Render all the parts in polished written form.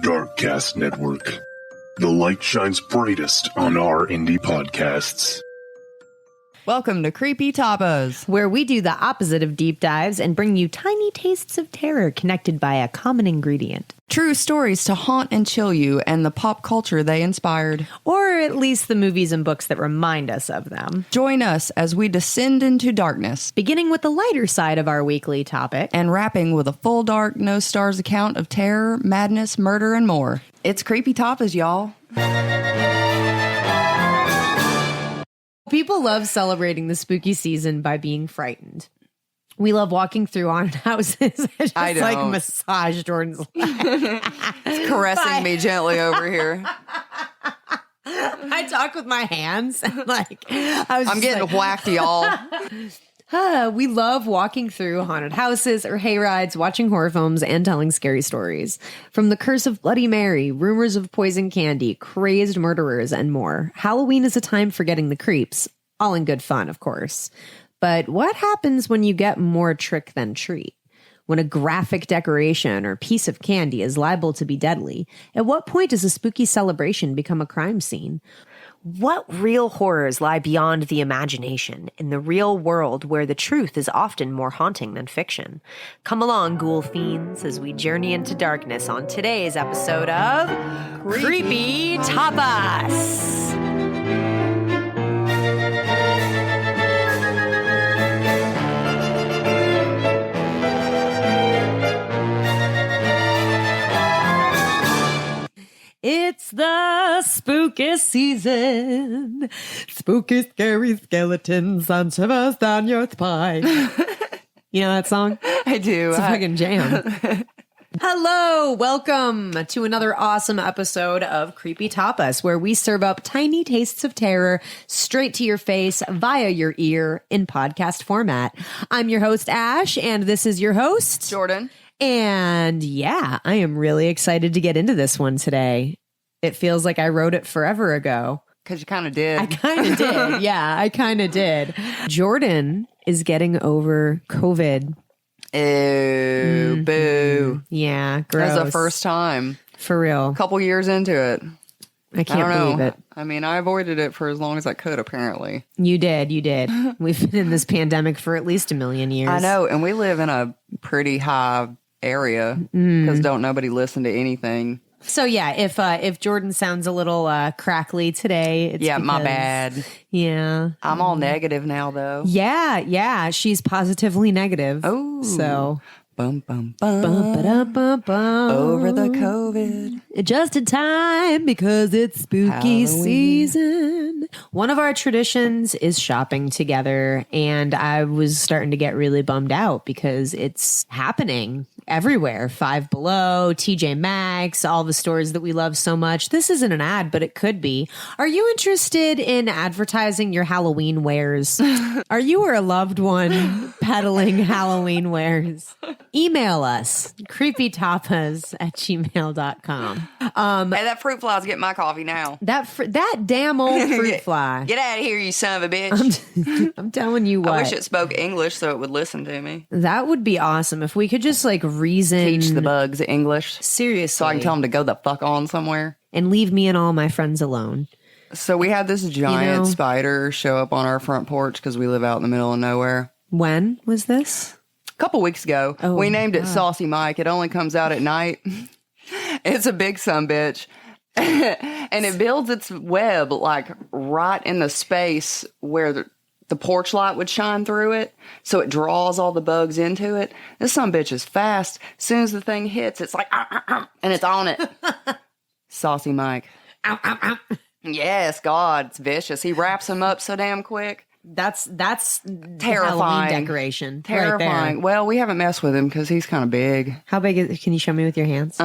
Darkcast Network. The light shines brightest on our indie podcasts. Welcome to Creepy Tapas, where we do the opposite of deep dives and bring you tiny tastes of terror connected by a common ingredient. True stories to haunt and chill you and the pop culture they inspired. Or at least the movies and books that remind us of them. Join us as we descend into darkness, beginning with the lighter side of our weekly topic, and wrapping with a full dark, no stars account of terror, madness, murder, and more. It's Creepy Tapas, y'all. People love celebrating the spooky season by being frightened. We love walking through haunted houses. I don't. Like massage Jordan's It's caressing me gently over here. I talk with my hands. I'm getting whacked, y'all. We love walking through haunted houses or hayrides, watching horror films, and telling scary stories. From the curse of Bloody Mary, rumors of poison candy, crazed murderers, and more. Halloween is a time for getting the creeps. All in good fun, of course. But what happens when you get more trick than treat? When a graphic decoration or piece of candy is liable to be deadly? At what point does a spooky celebration become a crime scene? What real horrors lie beyond the imagination in the real world where the truth is often more haunting than fiction? Come along, ghoul fiends, as we journey into darkness on today's episode of Creepy Tapas. It's the spooky season. Spooky, scary skeletons and shivers down your spine. You know that song? I do. It's a fucking jam. Hello, welcome to another awesome episode of Creepy Tapas, where we serve up tiny tastes of terror straight to your face via your ear in podcast format. I'm your host, Ash, and this is your host, Jordan. And yeah, I am really excited to get into this one today. It feels like I wrote it forever ago. Because you kind of did. I kind of did. Yeah, I kind of did. Jordan is getting over COVID. Ew, boo. Yeah, gross. That's the first time. For real. A couple years into it. I can't believe it. I mean, I avoided it for as long as I could, apparently. You did. We've been in this pandemic for at least 1,000,000 years. I know, and we live in a pretty high area because don't nobody listen to anything. So yeah, if Jordan sounds a little crackly today, it's my because, bad. Yeah, I'm all negative now, though. Yeah, she's positively negative. Oh, so bum bum bum, bum over the COVID, just in time because it's spooky Halloween season. One of our traditions is shopping together, and I was starting to get really bummed out because it's happening everywhere. Five Below, TJ Maxx, all the stores that we love so much. This isn't an ad, but it could be. Are you interested in advertising your Halloween wares? Are you or a loved one peddling Halloween wares? Email us, creepytapas@gmail.com. Hey, that fruit fly's getting my coffee now. That damn old fruit fly. Get out of here, you son of a bitch. I'm telling you what. I wish it spoke English so it would listen to me. That would be awesome if we could just reason. Teach the bugs English. Seriously. So I can tell them to go the fuck on somewhere. And leave me and all my friends alone. So we had this giant spider show up on our front porch because we live out in the middle of nowhere. When was this? A couple weeks ago. Oh, we named it Saucy Mike. It only comes out at night. It's a big sumbitch. And it builds its web right in the space where the porch light would shine through it, so it draws all the bugs into it. This sumbitch is fast. As soon as the thing hits, it's like, and it's on it. Saucy Mike. Ow, ow, ow. Yes, God, it's vicious. He wraps them up so damn quick. That's terrifying. Halloween decoration. Terrifying. Right. Well, we haven't messed with him because he's kind of big. How big is? Can you show me with your hands?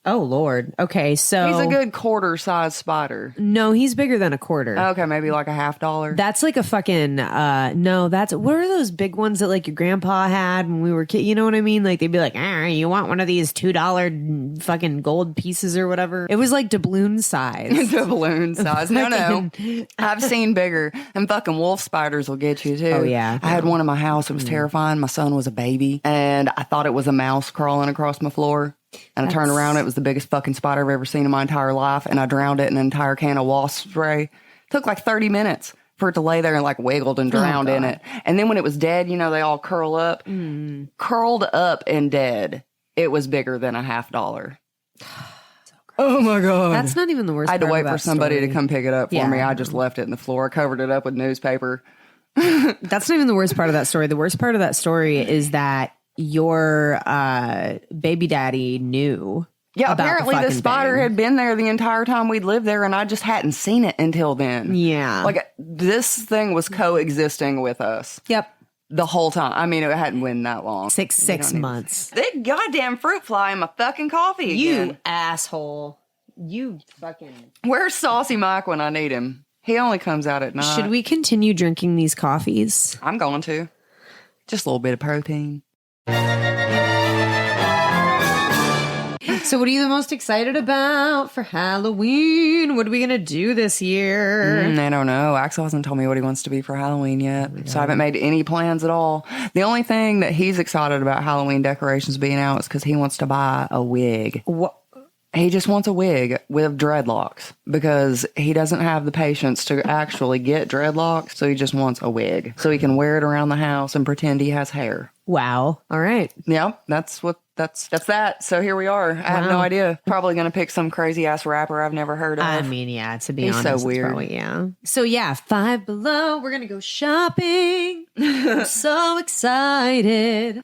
Oh, Lord. Okay, so... He's a good quarter-sized spider. No, he's bigger than a quarter. Okay, maybe like a $50. That's like a fucking... no, that's... What are those big ones that your grandpa had when we were kids? You know what I mean? They'd be like, you want one of these $2 fucking gold pieces or whatever? It was like doubloon size. Doubloon size. No. I've seen bigger. And fucking wolf spiders will get you, too. Oh, yeah. I had one in my house. It was terrifying. My son was a baby. And I thought it was a mouse crawling across my floor. And I turned around. It was the biggest fucking spider I've ever seen in my entire life. And I drowned it in an entire can of wasp spray. Took like 30 minutes for it to lay there and like wiggled and drowned in it. And then when it was dead, you know, they all curl up. Curled up and dead. It was bigger than $50. Oh my God. That's not even the worst. I had to part wait of for that somebody story. to come pick it up for me. I just left it in the floor, covered it up with newspaper. That's not even the worst part of that story. The worst part of that story is that your baby daddy knew. Yeah, about apparently the spider thing. had been there the entire time we'd lived there, and I just hadn't seen it until then. Yeah. Like, this thing was coexisting with us. Yep. The whole time. I mean, it hadn't been that long. Six months. That goddamn fruit fly in my fucking coffee again. You asshole. You fucking. Where's Saucy Mike when I need him? He only comes out at night. Should we continue drinking these coffees? I'm going to. Just a little bit of protein. So what are you the most excited about for Halloween? What are we going to do this year? I don't know. Axel hasn't told me what he wants to be for Halloween yet. So I haven't made any plans at all. The only thing that he's excited about Halloween decorations being out is because he wants to buy a wig. What? He just wants a wig with dreadlocks because he doesn't have the patience to actually get dreadlocks. So he just wants a wig so he can wear it around the house and pretend he has hair. Wow. All right. Yep. That's that. So here we are. I have no idea. Probably going to pick some crazy ass rapper I've never heard of. I mean, yeah, to be He's honest, so it's weird. probably, yeah. So yeah, Five Below. We're going to go shopping. I'm so excited.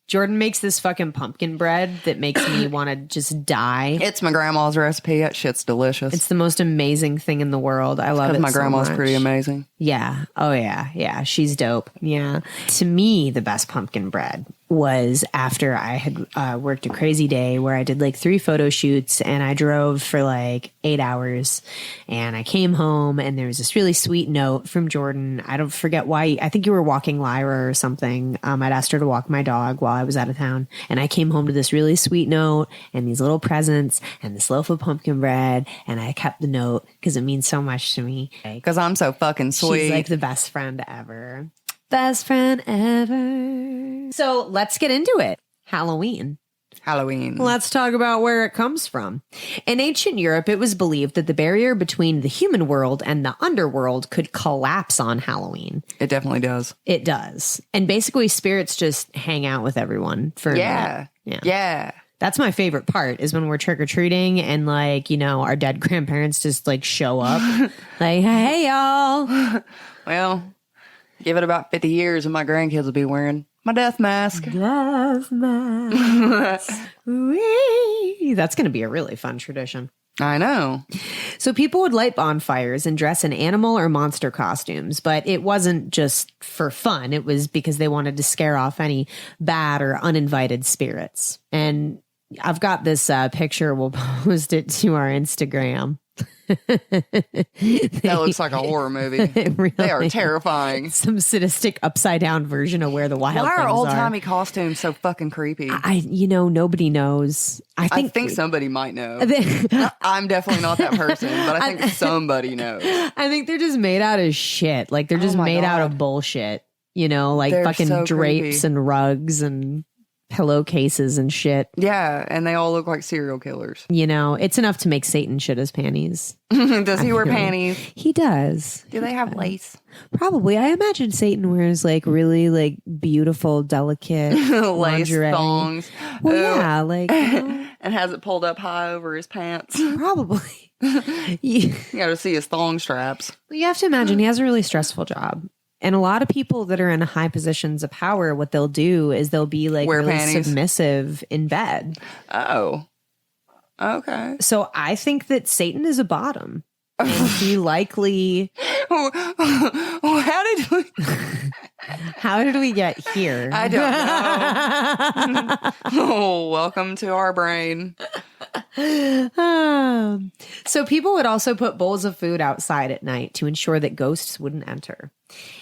Jordan makes this fucking pumpkin bread that makes me want to just die. It's my grandma's recipe. That shit's delicious. It's the most amazing thing in the world. I love it. My grandma's so much. pretty amazing. Yeah. Oh, yeah. Yeah. She's dope. Yeah. To me, the best pumpkin bread was after I had worked a crazy day where I did like 3 photo shoots and I drove for like 8 hours and I came home and there was this really sweet note from Jordan. I don't forget why. I think you were walking Lyra or something. I'd asked her to walk my dog while I was out of town and I came home to this really sweet note and these little presents and this loaf of pumpkin bread. And I kept the note because it means so much to me. Because I'm so fucking sweet. She's like the best friend ever. Best friend ever. So let's get into it. Halloween. Let's talk about where it comes from. In ancient Europe, it was believed that the barrier between the human world and the underworld could collapse on Halloween. It definitely does. It does. And basically, spirits just hang out with everyone for a minute. Yeah. That's my favorite part is when we're trick-or-treating and like, you know, our dead grandparents just like show up. Like, hey, y'all. Well, give it about 50 years and my grandkids will be wearing my death mask. Death mask. Whee! That's going to be a really fun tradition. I know. So people would light bonfires and dress in animal or monster costumes, but it wasn't just for fun. It was because they wanted to scare off any bad or uninvited spirits. And I've got this picture. We'll post it to our Instagram. That looks like a horror movie. Really, they are terrifying. Some sadistic upside down version of where the wild Why things are are. old timey costumes so fucking creepy? Nobody knows. I think somebody might know. I'm definitely not that person, but I think somebody knows. I think they're just made out of shit. Like they're just made out of bullshit. You know, like They're fucking so drapes creepy. and rugs and pillowcases and shit. Yeah, and they all look like serial killers. You know, it's enough to make Satan shit his panties. Does he wear panties? He does. Do they have lace? Probably. I imagine Satan wears like really like beautiful, delicate Lace lingerie. thongs. Well, yeah, like And has it pulled up high over his pants. probably. You got to see his thong straps. You have to imagine he has a really stressful job. And a lot of people that are in high positions of power, what they'll do is they'll be like Wear really panties. submissive in bed. Oh. Okay. So I think that Satan is a bottom. And he likely... How did we... How did we get here? I don't know. Oh, welcome to our brain. So people would also put bowls of food outside at night to ensure that ghosts wouldn't enter.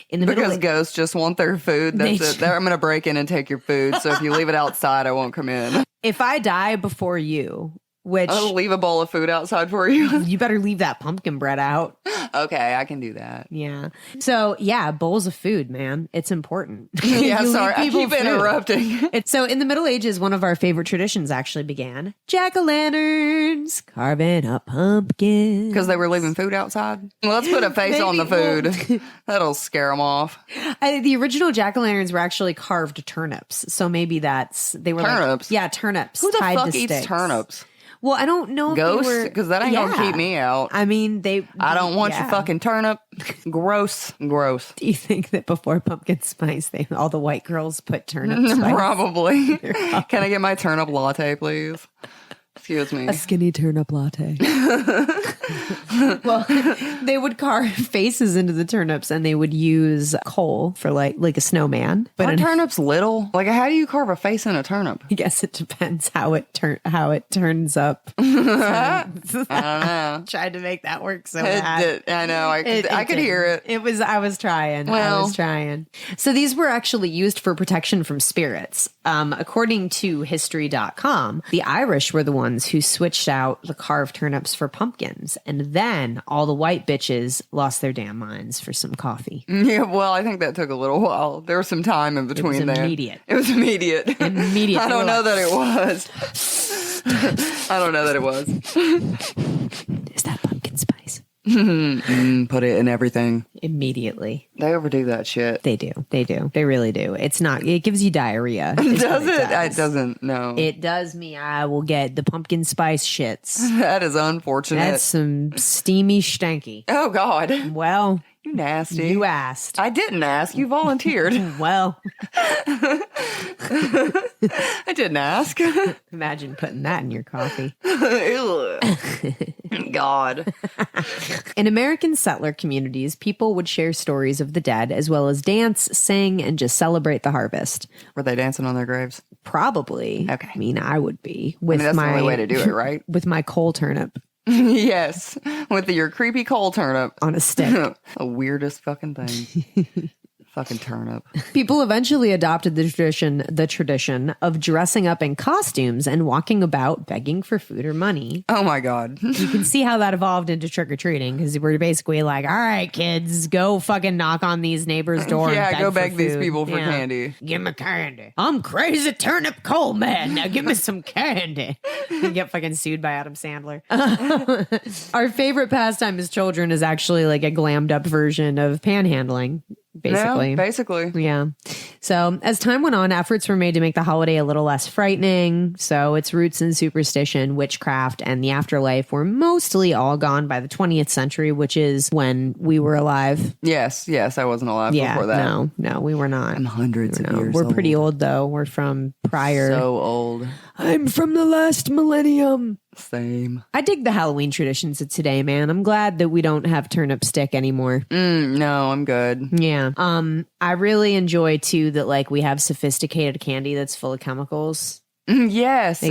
In the Because middle, ghosts just want their food. That's it. I'm going to break in and take your food. So if you leave it outside, I won't come in. if I die before you, which I'll leave a bowl of food outside for you. you better leave that pumpkin bread out. Okay, I can do that. Yeah. So yeah, bowls of food, man. It's important. Yeah, You sorry. leave I people keep food. interrupting. So in the Middle Ages, one of our favorite traditions actually began. Jack-o'-lanterns carving up pumpkins. Because they were leaving food outside. Well, let's put a face on the food. That'll scare them off. The original jack-o'-lanterns were actually carved turnips. So maybe they were Turnips? Like, yeah, turnips. Who the tied fuck to eats sticks. turnips? Well, I don't know if Ghosts? they were... Because that ain't going to keep me out. I mean, I don't want yeah. your fucking turnip. Gross. Gross. Do you think that before pumpkin spice, all the white girls put turnip spice? Probably. Can I get my turnip latte, please? Excuse me. A skinny turnip latte. Well, they would carve faces into the turnips and they would use coal for like a snowman. But Are turnips little? Like, how do you carve a face in a turnip? I guess it depends how it turns up. I don't know. Tried to make that work so bad. I know. I could hear it. I was trying. Well. So these were actually used for protection from spirits. According to history.com, the Irish were the ones who switched out the carved turnips for pumpkins. And then all the white bitches lost their damn minds for some coffee. Yeah, well, I think that took a little while. There was some time in between there. Immediate. It was immediate. Immediate. I don't know that it was. I don't know that it was. Is that pumpkin spice? Put it in everything. Immediately. They overdo that shit. They do. They really do. It's not, it gives you diarrhea. Does it? It doesn't. No. It does me. I will get the pumpkin spice shits. That is unfortunate. That's some steamy stanky. Oh, God. Well, You nasty. you asked. I didn't ask. You volunteered. Well, I didn't ask. imagine putting that in your coffee. Ew. God. In American settler communities, people would share stories of the dead as well as dance, sing, and just celebrate the harvest. Were they dancing on their graves? Probably. Okay. I mean, I would be with that's my the only way to do it, right? with my coal turnip Yes. With your creepy coal turnip. on a stick. The weirdest fucking thing. Fucking turnip. People eventually adopted the tradition of dressing up in costumes and walking about begging for food or money. Oh my God. You can see how that evolved into trick-or-treating because we're basically like, all right, kids, go fucking knock on these neighbors' door. Yeah, and go for beg these food. people for Yeah. candy. Give me candy. I'm crazy turnip coal man. Now give me some candy. You get fucking sued by Adam Sandler. Our favorite pastime as children is actually like a glammed up version of panhandling. Basically. Yeah, basically. Yeah. So as time went on, efforts were made to make the holiday a little less frightening. So its roots in superstition, witchcraft, and the afterlife were mostly all gone by the 20th century, which is when we were alive. Yes, I wasn't alive before that. No, we were not. I'm hundreds of years We're old. pretty old, though. We're from prior. So old. I'm from the last millennium. Same. I dig the Halloween traditions of today, man. I'm glad that we don't have turnip stick anymore. No, I'm good. Yeah. I really enjoy too that like we have sophisticated candy that's full of chemicals. Yes.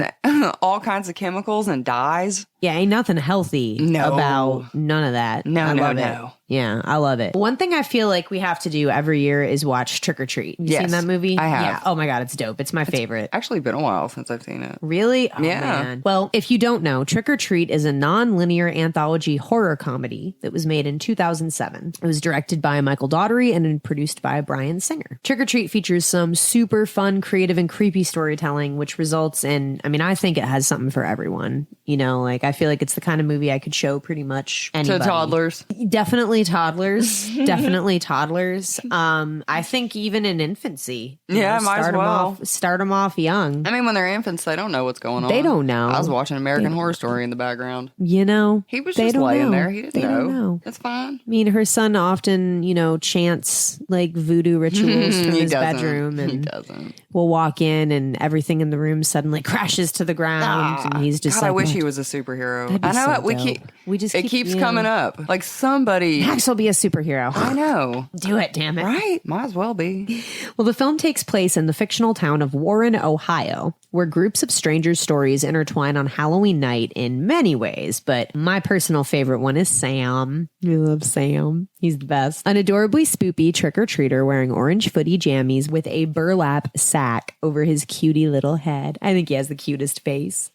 All kinds of chemicals and dyes. Yeah, ain't nothing healthy about none of that. No, I no, love no. it. Yeah, I love it. One thing I feel like we have to do every year is watch Trick or Treat. You Yes, seen that movie? I have. Yeah. Oh my God, it's dope. It's my favorite. Actually been a while since I've seen it. Really? Oh, Yeah. Man. Well, if you don't know, Trick or Treat is a non-linear anthology horror comedy that was made in 2007. It was directed by Michael Daughtery and produced by Bryan Singer. Trick or Treat features some super fun, creative, and creepy storytelling, which results in, I mean, I think it has something for everyone. You know, like I feel like it's the kind of movie I could show pretty much anybody. To toddlers. Definitely toddlers. Definitely toddlers. I think even in infancy. you Yeah, know, might as well. Start them off young. I mean, when they're infants, they don't know what's going on. They don't know. I was watching American Horror Story in the background. You know, He was they just don't laying know. there. He didn't They know. don't know. That's fine. I mean, her son often, you know, chants like voodoo rituals from He his doesn't. bedroom, He and doesn't. will walk in, and everything in the room suddenly crashes to the ground, and he's just God, like, I wish "What?" he was a superhero. That'd be I know so it. dope. It keeps coming up. Like somebody. Max will be a superhero. I know. Do it, damn it. Right? Might as well be. Well, the film takes place in the fictional town of Warren, Ohio, where groups of strangers' stories intertwine on Halloween night in many ways. But my personal favorite one is Sam. I love Sam. He's the best. An adorably spoopy trick-or-treater wearing orange footy jammies with a burlap sack over his cutie little head. I think he has the cutest face.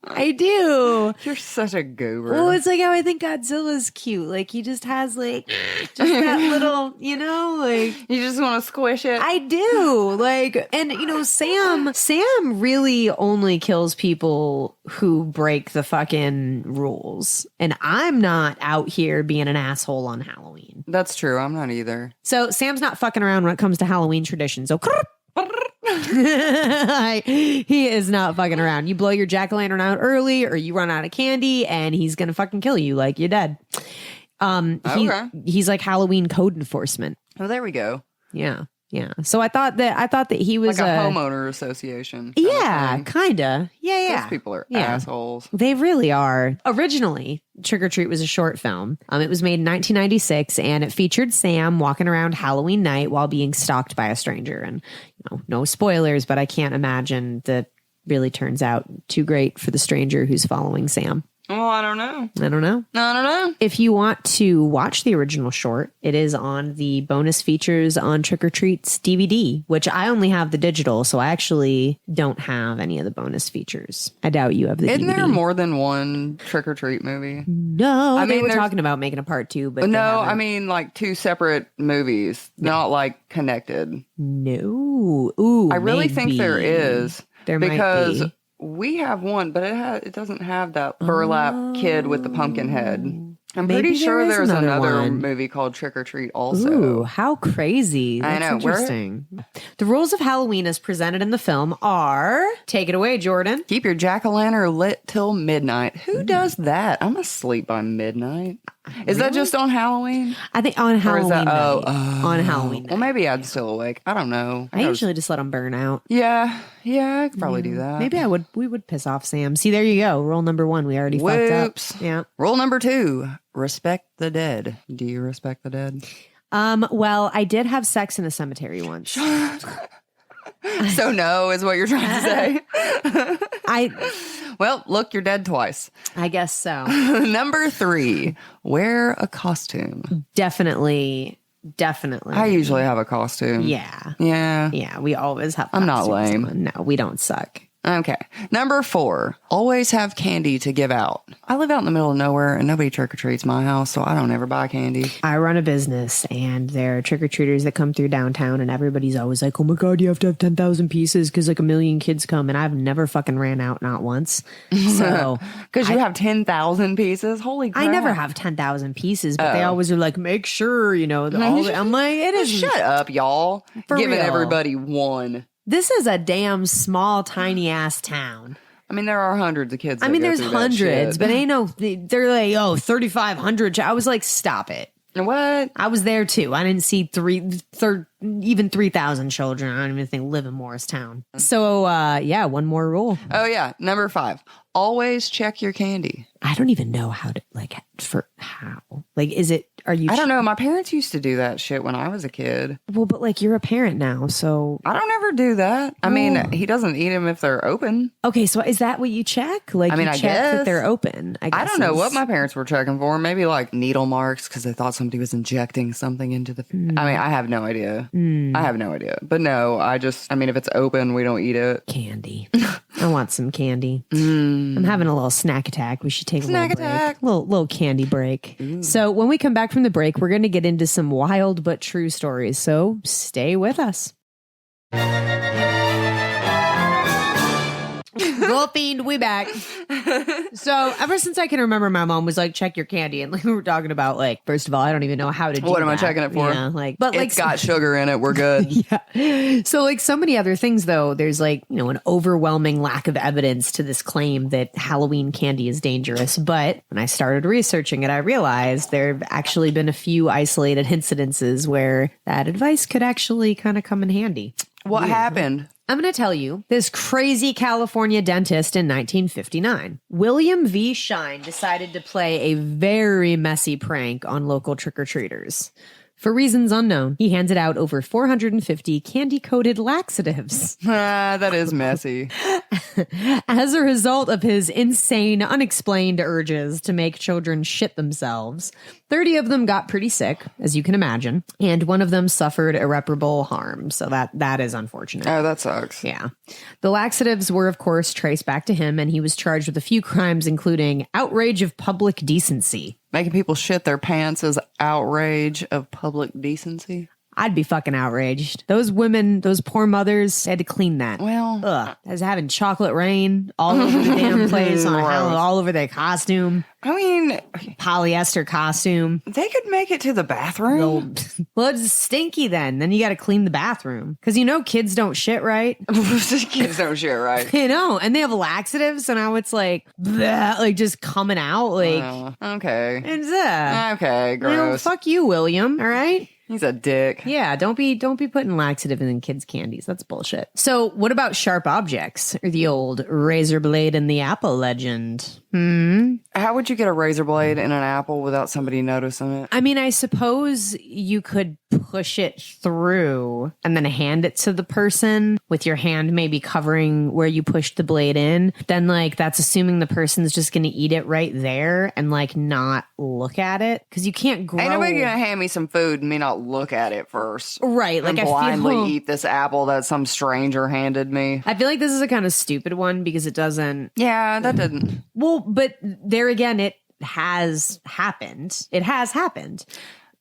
I do. You're such a goober. Well, it's like how I think Godzilla's cute. Like he just has like just that little, like you just want to squish it. I do. Like, and Sam really only kills people who break the fucking rules. And I'm not out here being an asshole on Halloween. That's true. I'm not either. So Sam's not fucking around when it comes to Halloween traditions. So he is not fucking around. You blow your jack-o'-lantern out early or you run out of candy and he's gonna fucking kill you like you're dead. He's like Halloween code enforcement. Oh, there we go. Yeah. So I thought that he was like a homeowner association. Yeah, kinda. Yeah. Those people are assholes. They really are. Originally, Trick or Treat was a short film. It was made in 1996, and it featured Sam walking around Halloween night while being stalked by a stranger. And no spoilers, but I can't imagine that really turns out too great for the stranger who's following Sam. Well, I don't know. I don't know. If you want to watch the original short, it is on the bonus features on Trick or Treat's DVD, which I only have the digital, so I actually don't have any of the bonus features. I doubt you have the Isn't DVD. there more than one Trick or Treat movie? No, they were talking about making a part 2, but no, I mean like 2 separate movies, not like connected. No. Ooh, I really think there is. There might be. We have one, but it doesn't have that burlap kid with the pumpkin head. I'm Maybe pretty sure there's another one. movie called Trick or Treat also. Ooh, how crazy. That's I know. Interesting. The rules of Halloween as presented in the film are... Take it away, Jordan. Keep your jack-o'-lantern lit till midnight. Who does that? I'm asleep by midnight. Is that just on Halloween? I think on Halloween night. On Halloween night. Well, maybe I'd still awake. I don't know. I usually just let them burn out. Yeah, I could probably do that. Maybe we would piss off Sam. See, there you go. Rule number 1. We already fucked up. Yeah. Rule number 2. Respect the dead. Do you respect the dead? Well, I did have sex in a cemetery once. So no is what you're trying to say. Well, look, you're dead twice. I guess so. Number 3, wear a costume. Definitely. I usually have a costume. Yeah, we always have. I'm not lame. No, we don't suck. Okay. Number 4, always have candy to give out. I live out in the middle of nowhere and nobody trick-or-treats my house, so I don't ever buy candy. I run a business and there are trick-or-treaters that come through downtown and everybody's always like, oh my God, you have to have 10,000 pieces because like 1 million kids come, and I've never fucking ran out, not once. So because you have 10,000 pieces? Holy crap. I never have 10,000 pieces, but they always are like, make sure, I'm like, it is. Shut up, y'all. Giving real. everybody one. This is a damn small, tiny ass town. I mean, there are hundreds of kids. There's hundreds, but they're like, 3,500. I was like, stop it. What? I was there too. I didn't see even 3,000 children. I don't even think live in Morristown. So, one more rule. Oh yeah. Number 5, always check your candy. I don't even know how to is it, are you? I don't know. My parents used to do that shit when I was a kid. Well, but like you're a parent now, so. I don't ever do that. I mean, he doesn't eat them if they're open. Okay, so is that what you check? Like, I check guess that they're open. I don't know what my parents were checking for. Maybe like needle marks because they thought somebody was injecting something into the. I mean, I have no idea. I have no idea. But no, if it's open, we don't eat it. Candy. I want some candy. I'm having a little snack attack. We should take a little break. Little candy break. So when we come back from the break, we're going to get into some wild but true stories. So stay with us. Fiend, we back. So ever since I can remember, my mom was like, check your candy. And like we were talking about, like, first of all, I don't even know how to do What am I that. checking it for? Yeah, it's got sugar in it. We're good. Yeah. So like so many other things, though, there's like, an overwhelming lack of evidence to this claim that Halloween candy is dangerous. But when I started researching it, I realized there have actually been a few isolated incidences where that advice could actually kind of come in handy. What happened? I'm going to tell you, this crazy California dentist in 1959, William V. Shine, decided to play a very messy prank on local trick-or-treaters. For reasons unknown, he handed out over 450 candy-coated laxatives. That is messy. As a result of his insane, unexplained urges to make children shit themselves, 30 of them got pretty sick, as you can imagine, and one of them suffered irreparable harm. So that is unfortunate. Oh, that sucks. Yeah. The laxatives were, of course, traced back to him, and he was charged with a few crimes, including outrage of public decency. Making people shit their pants is outrage of public decency. I'd be fucking outraged. Those women, those poor mothers, had to clean that. Well, ugh. As having chocolate rain all over the damn place, all over their costume. I mean, polyester costume. They could make it to the bathroom. Well, it's stinky then. Then you got to clean the bathroom. Because kids don't shit right. Kids don't shit right. And they have laxatives, and now it's like, bleh, like just coming out. Like, okay. Okay, gross. Fuck you, William. All right? He's a dick. Yeah, don't be putting laxative in kids' candies. That's bullshit. So, what about sharp objects, or the old razor blade and the apple legend? How would you get a razor blade in an apple without somebody noticing it? I mean, I suppose you could push it through and then hand it to the person with your hand maybe covering where you pushed the blade in. Then, that's assuming the person's just going to eat it right there and, not look at it. Because you can't grow. Ain't nobody going to hand me some food and me not look at it first. Right. And blindly eat this apple that some stranger handed me. I feel like this is a kind of stupid one because it doesn't. Yeah, that didn't. Well, but there again, it has happened. It has happened.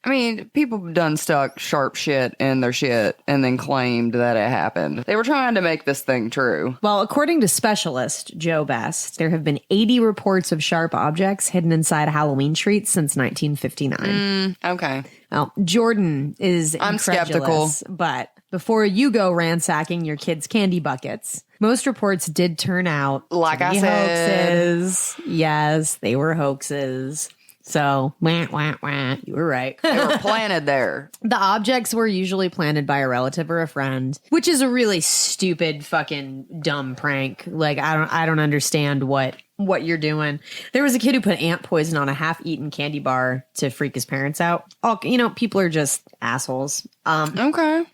I mean, people have done stuck sharp shit in their shit and then claimed that it happened. They were trying to make this thing true. Well, according to specialist Joe Best, there have been 80 reports of sharp objects hidden inside Halloween treats since 1959. Okay. Well, Jordan is I'm skeptical, skeptical. But before you go ransacking your kids' candy buckets, most reports did turn out like to I be said. hoaxes. Yes, they were hoaxes. So, wah, wah, wah, you were right. They were planted there. The objects were usually planted by a relative or a friend, which is a really stupid, fucking dumb prank. I don't understand what you're doing. There was a kid who put ant poison on a half-eaten candy bar to freak his parents out. Oh, people are just assholes. Okay.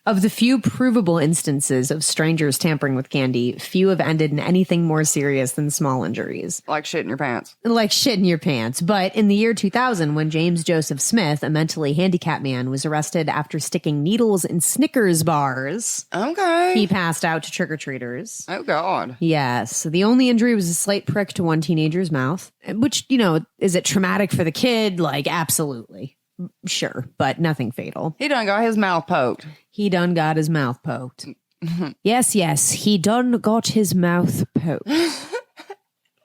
Of the few provable instances of strangers tampering with candy, few have ended in anything more serious than small injuries. Like shit in your pants. Like shit in your pants. But in the year 2000, when James Joseph Smith, a mentally handicapped man, was arrested after sticking needles in Snickers bars, okay, he passed out to trick-or-treaters. Oh, God. Yes. The only injury was a slight prick to one teenager's mouth, which, is it traumatic for the kid? Absolutely. Sure, but nothing fatal. He done got his mouth poked. He done got his mouth poked. Yes, he done got his mouth poked.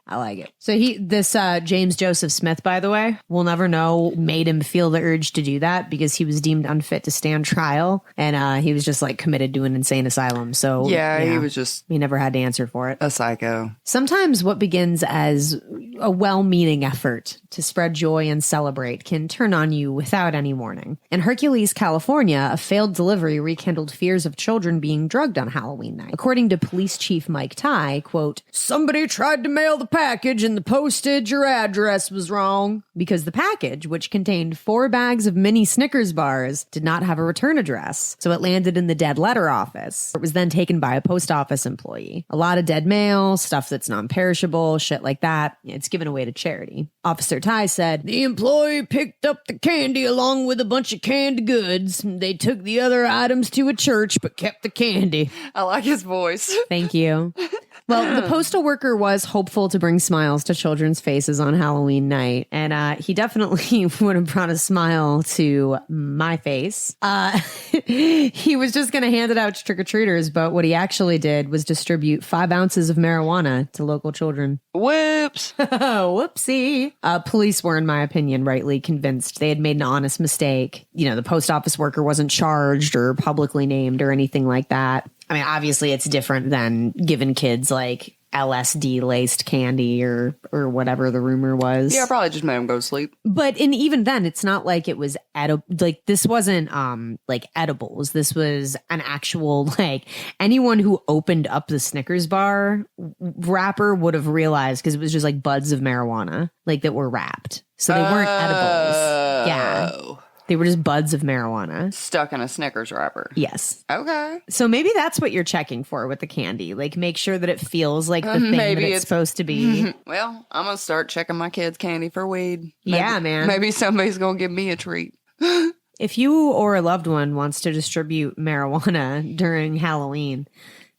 I like it. So this James Joseph Smith, by the way, we'll never know, made him feel the urge to do that because he was deemed unfit to stand trial, and he was just committed to an insane asylum. So he was just he never had to answer for it. A psycho. Sometimes what begins as a well-meaning effort to spread joy and celebrate can turn on you without any warning. In Hercules, California, a failed delivery rekindled fears of children being drugged on Halloween night. According to Police Chief Mike Ty, quote, "Somebody tried to mail the package and the postage or address was wrong," because the package, which contained 4 bags of mini Snickers bars, did not have a return address. So it landed in the dead letter office. It was then taken by a post office employee. A lot of dead mail, stuff that's non-perishable, shit like that. It's given away to charity. Officer Ty said, "The employee picked up the candy along with a bunch of canned goods. They took the other items to a church but kept the candy." I like his voice. Thank you. Well, the postal worker was hopeful to bring smiles to children's faces on Halloween night, and he definitely would have brought a smile to my face. He was just going to hand it out to trick-or-treaters, but what he actually did was distribute 5 ounces of marijuana to local children. Whoops. Whoopsie. Police were, in my opinion, rightly convinced they had made an honest mistake. The post office worker wasn't charged or publicly named or anything like that. I mean, obviously it's different than giving kids LSD laced candy or whatever the rumor was. Yeah, probably just made them go to sleep. But even then, it's not like it was this wasn't edibles. This was an actual anyone who opened up the Snickers bar wrapper would have realized, because it was just buds of marijuana that were wrapped. So they weren't edibles. Yeah. They were just buds of marijuana. Stuck in a Snickers wrapper. Yes. Okay. So maybe that's what you're checking for with the candy. Like, make sure that it feels like the thing Maybe that it's supposed to be. Well, I'm going to start checking my kids' candy for weed. Yeah, man. Maybe somebody's going to give me a treat. If you or a loved one wants to distribute marijuana during Halloween,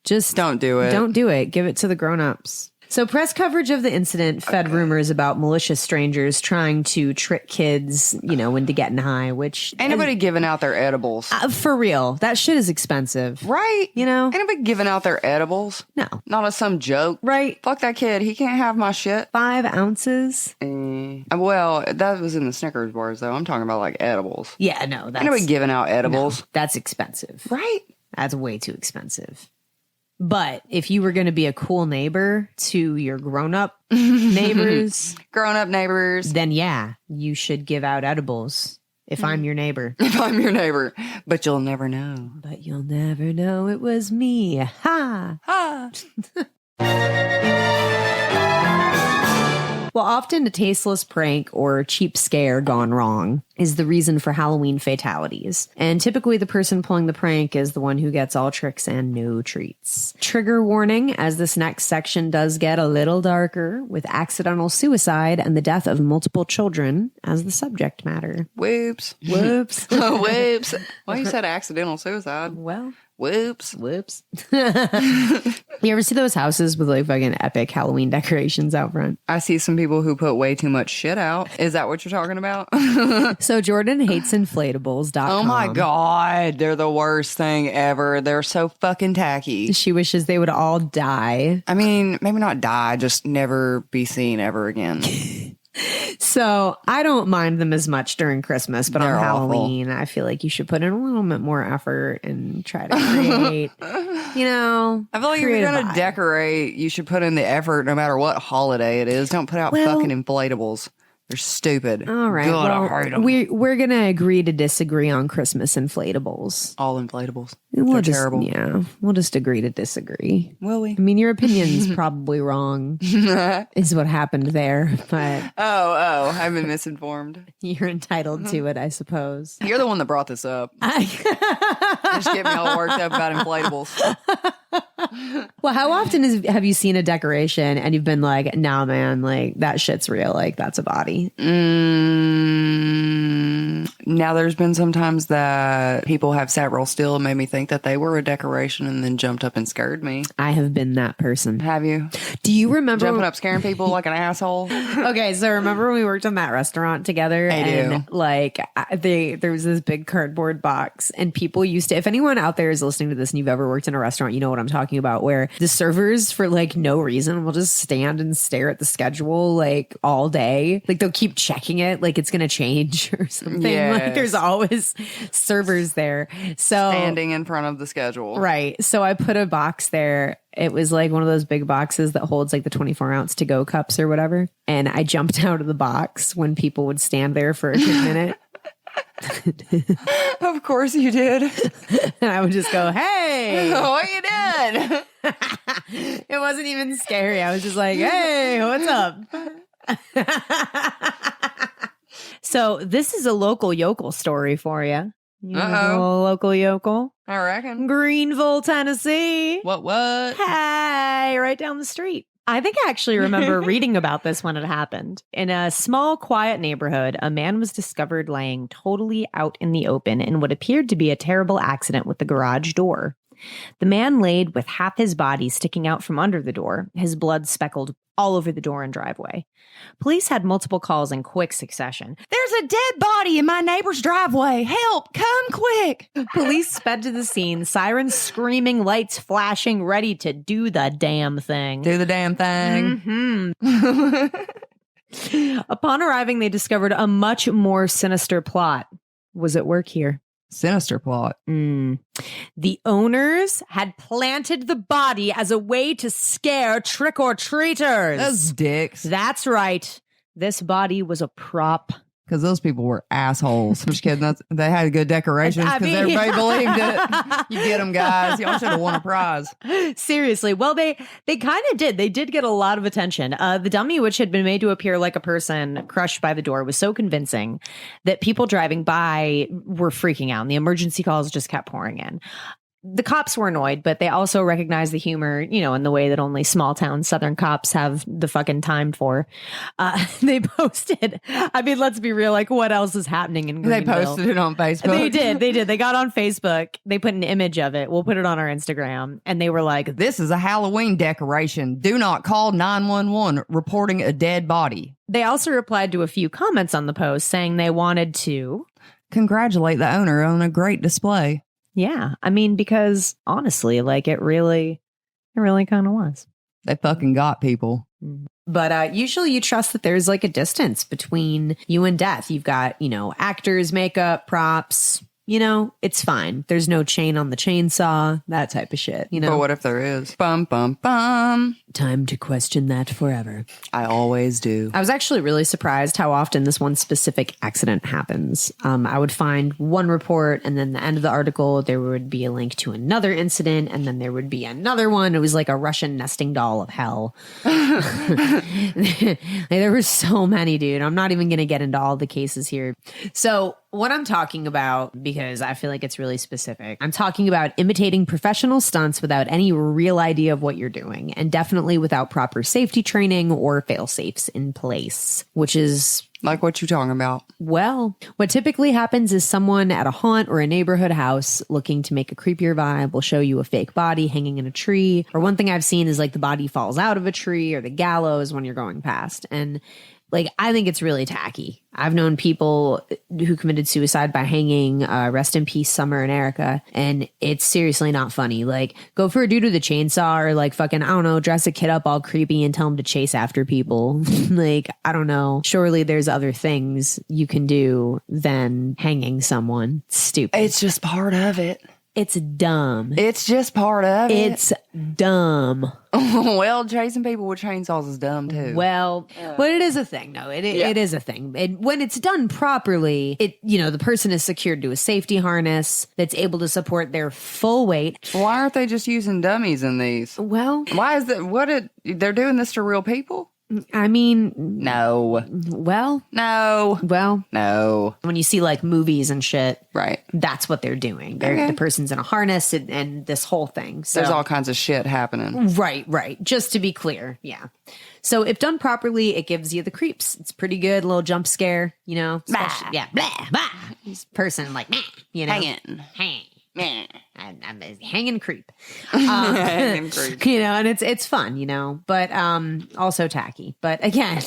just don't do it. Don't do it. Give it to the grown-ups. So press coverage of the incident fed rumors about malicious strangers trying to trick kids, into getting high, which... Anybody giving out their edibles. For real. That shit is expensive. Right. Anybody giving out their edibles? No. Not as some joke. Right. Fuck that kid. He can't have my shit. 5 ounces? Well, that was in the Snickers bars, though. I'm talking about, like, edibles. Yeah, no. Anybody giving out edibles. No, that's expensive. Right. That's way too expensive. But if you were going to be a cool neighbor to your grown-up neighbors... Grown-up neighbors. Then, yeah, you should give out edibles if I'm your neighbor. If I'm your neighbor. But you'll never know. But you'll never know it was me. Ha! Ha! Well, often a tasteless prank or cheap scare gone wrong is the reason for Halloween fatalities. And typically the person pulling the prank is the one who gets all tricks and no treats. Trigger warning, as this next section does get a little darker, with accidental suicide and the death of multiple children as the subject matter. Whoops. Whoops. Whoops. Well, you said accidental suicide. Well... Whoops. Whoops. You ever see those houses with like fucking epic Halloween decorations out front? I see some people who put way too much shit out. Is that what you're talking about? So Jordan hates inflatables.com. Oh my God. They're the worst thing ever. They're so fucking tacky. She wishes they would all die. I mean, maybe not die, just never be seen ever again. So I don't mind them as much during Christmas, but They're on awful. Halloween, I feel like you should put in a little bit more effort and try to create, I feel like if create you're a going to vibe. decorate, you should put in the effort no matter what holiday it is. Don't put out fucking inflatables. They're stupid. All right. God, well, I hate 'em. we're going to agree to disagree on Christmas inflatables. All inflatables. We'll They're just, terrible. Yeah, we'll just agree to disagree. Will we? I mean, your opinion's probably wrong, is what happened there, but Oh, I've been misinformed. you're entitled to it, I suppose. You're the one that brought this up. Just get me all worked up about inflatables. Well, how often have you seen a decoration and you've been like, nah, man, like that shit's real, like that's a body? Now, there's been sometimes that people have sat real still and made me think that they were a decoration and then jumped up and scared me. I have been that person. Have you? Do you remember Jumping up, scaring people like an asshole? Okay, so remember when we worked on that restaurant together? I do. And like there was this big cardboard box, and people used to. If anyone out there is listening to this and you've ever worked in a restaurant, you know what I'm talking about. Where the servers, for like no reason, will just stand and stare at the schedule like all day. Like they'll keep checking it, like it's gonna change or something. Yes. Like there's always servers there. So Standing in front of the schedule. right. So I put a box there. It was like one of those big boxes that holds like the 24-ounce to-go cups or whatever. And I jumped out of the box when people would stand there for a good minute. Of course you did. And I would just go, hey. What you did? It wasn't even scary. I was just like, hey, what's up? So this is a local yokel story for you. You know, local yokel. I reckon. Greenville, Tennessee. What? Hey, right down the street. I think I actually remember reading about this when it happened. In a small, quiet neighborhood, a man was discovered laying totally out in the open in what appeared to be a terrible accident with the garage door. The man laid with half his body sticking out from under the door, his blood speckled all over the door and driveway. Police had multiple calls in quick succession. There's a dead body in my neighbor's driveway. Help, come quick. Police sped to the scene, sirens screaming, lights flashing, ready to do the damn thing. Do the damn thing. Mm-hmm. Upon arriving, they discovered a much more sinister plot was at work here. Sinister plot. The owners had planted the body as a way to scare trick-or-treaters. Those dicks. That's right. This body was a prop Because those people were assholes. I'm just kidding. They had good decorations because everybody believed it. You get them, guys. Y'all should have won a prize. Seriously. Well, they kind of did. They did get a lot of attention. The dummy, which had been made to appear like a person crushed by the door, was so convincing that people driving by were freaking out, and the emergency calls just kept pouring in. The cops were annoyed, but they also recognized the humor, in the way that only small town Southern cops have the fucking time for. They posted, let's be real, like what else is happening in Greenville? They posted it on Facebook. They did. They got on Facebook. They put an image of it. We'll put it on our Instagram. And they were like, this is a Halloween decoration. Do not call 911 reporting a dead body. They also replied to a few comments on the post saying they wanted to congratulate the owner on a great display. Yeah. Because honestly, like it really kind of was. They fucking got people. But usually you trust that there's like a distance between you and death. You've got, actors, makeup, props, it's fine. There's no chain on the chainsaw, that type of shit, But what if there is? Bum, bum, bum. Time to question that forever. I always do. I was actually really surprised how often this one specific accident happens. I would find one report, and then the end of the article, there would be a link to another incident, and then there would be another one. It was like a Russian nesting doll of hell. There were so many, dude. I'm not even going to get into all the cases here. So what I'm talking about, because I feel like it's really specific, I'm talking about imitating professional stunts without any real idea of what you're doing, and definitely without proper safety training or fail-safes in place, which is... Like what you talking about? Well, what typically happens is someone at a haunt or a neighborhood house looking to make a creepier vibe will show you a fake body hanging in a tree. Or one thing I've seen is like the body falls out of a tree or the gallows when you're going past. And like, I think it's really tacky. I've known people who committed suicide by hanging, rest in peace, Summer and Erica. And it's seriously not funny. Like, go for a dude with a chainsaw or like fucking, I don't know, dress a kid up all creepy and tell him to chase after people. Like, I don't know. Surely there's other things you can do than hanging someone. Stupid. It's just part of it. It's dumb. It's just part of it. It's dumb. Well, chasing people with chainsaws is dumb too. Well, but it is a thing. No, it is a thing. When it's done properly, the person is secured to a safety harness that's able to support their full weight. Why aren't they just using dummies in these? Well, why is that? They're doing this to real people? No. Well. No. Well. No. When you see like movies and shit, right? That's what they're doing. The person's in a harness and this whole thing. So there's all kinds of shit happening. Right. Just to be clear. Yeah. So if done properly, it gives you the creeps. It's pretty good. A little jump scare, Yeah. Blah, blah. This person like, hanging. I'm a hanging creep. And it's fun, but also tacky. But again,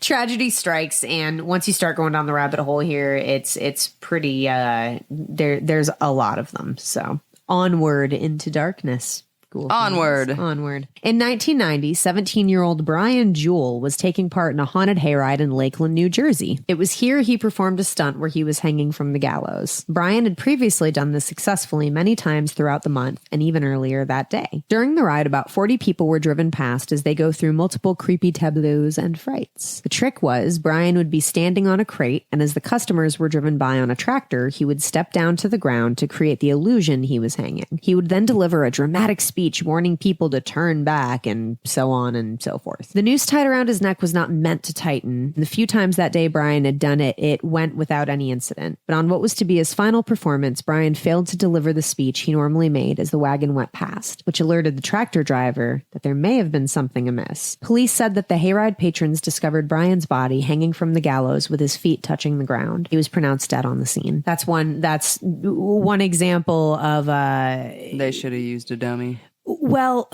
tragedy strikes, and once you start going down the rabbit hole here, it's pretty there's a lot of them. So onward into darkness. Onward. In 1990, 17-year-old Brian Jewell was taking part in a haunted hayride in Lakeland, New Jersey. It was here he performed a stunt where he was hanging from the gallows. Brian had previously done this successfully many times throughout the month and even earlier that day. During the ride, about 40 people were driven past as they go through multiple creepy tableaus and frights. The trick was Brian would be standing on a crate, and as the customers were driven by on a tractor, he would step down to the ground to create the illusion he was hanging. He would then deliver a dramatic speech warning people to turn back and so on and so forth. The noose tied around his neck was not meant to tighten. The few times that day Brian had done it, it went without any incident. But on what was to be his final performance, Brian failed to deliver the speech he normally made as the wagon went past, which alerted the tractor driver that there may have been something amiss. Police said that the hayride patrons discovered Brian's body hanging from the gallows with his feet touching the ground. He was pronounced dead on the scene. That's one example of they should have used a dummy. Well,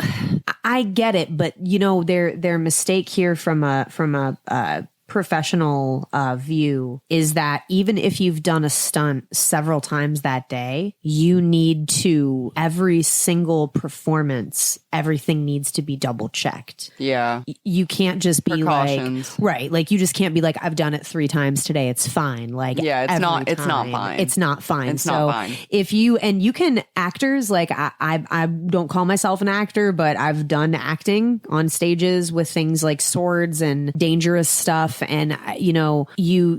I get it, but their mistake here from a professional view is that even if you've done a stunt several times that day, you need to, every single performance, everything needs to be double checked. Yeah. You can't just be precautions. Like you just can't be like, I've done it 3 times today, it's fine. Like, yeah, it's not fine. It's not fine. It's not fine. If you can, actors, like I don't call myself an actor, but I've done acting on stages with things like swords and dangerous stuff and you know, you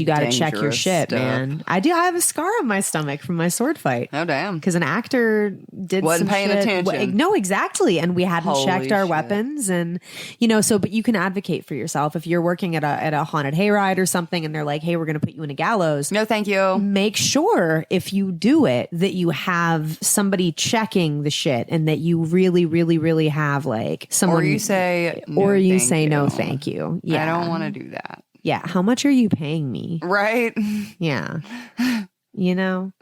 got to check your Dangerous shit, stuff. man. I have a scar on my stomach from my sword fight. Oh, damn. Because an actor Wasn't some paying shit. attention. No, exactly. And we hadn't Holy checked our shit. weapons. And, you know, so, but you can advocate for yourself. If you're working at a haunted hayride or something and they're like, hey, we're going to put you in a gallows. No, thank you. Make sure if you do it that you have somebody checking the shit and that you really, really, really have like someone. Or you say, no, thank you. Yeah. I don't want to do that. Yeah. How much are you paying me? Right? Yeah. You know?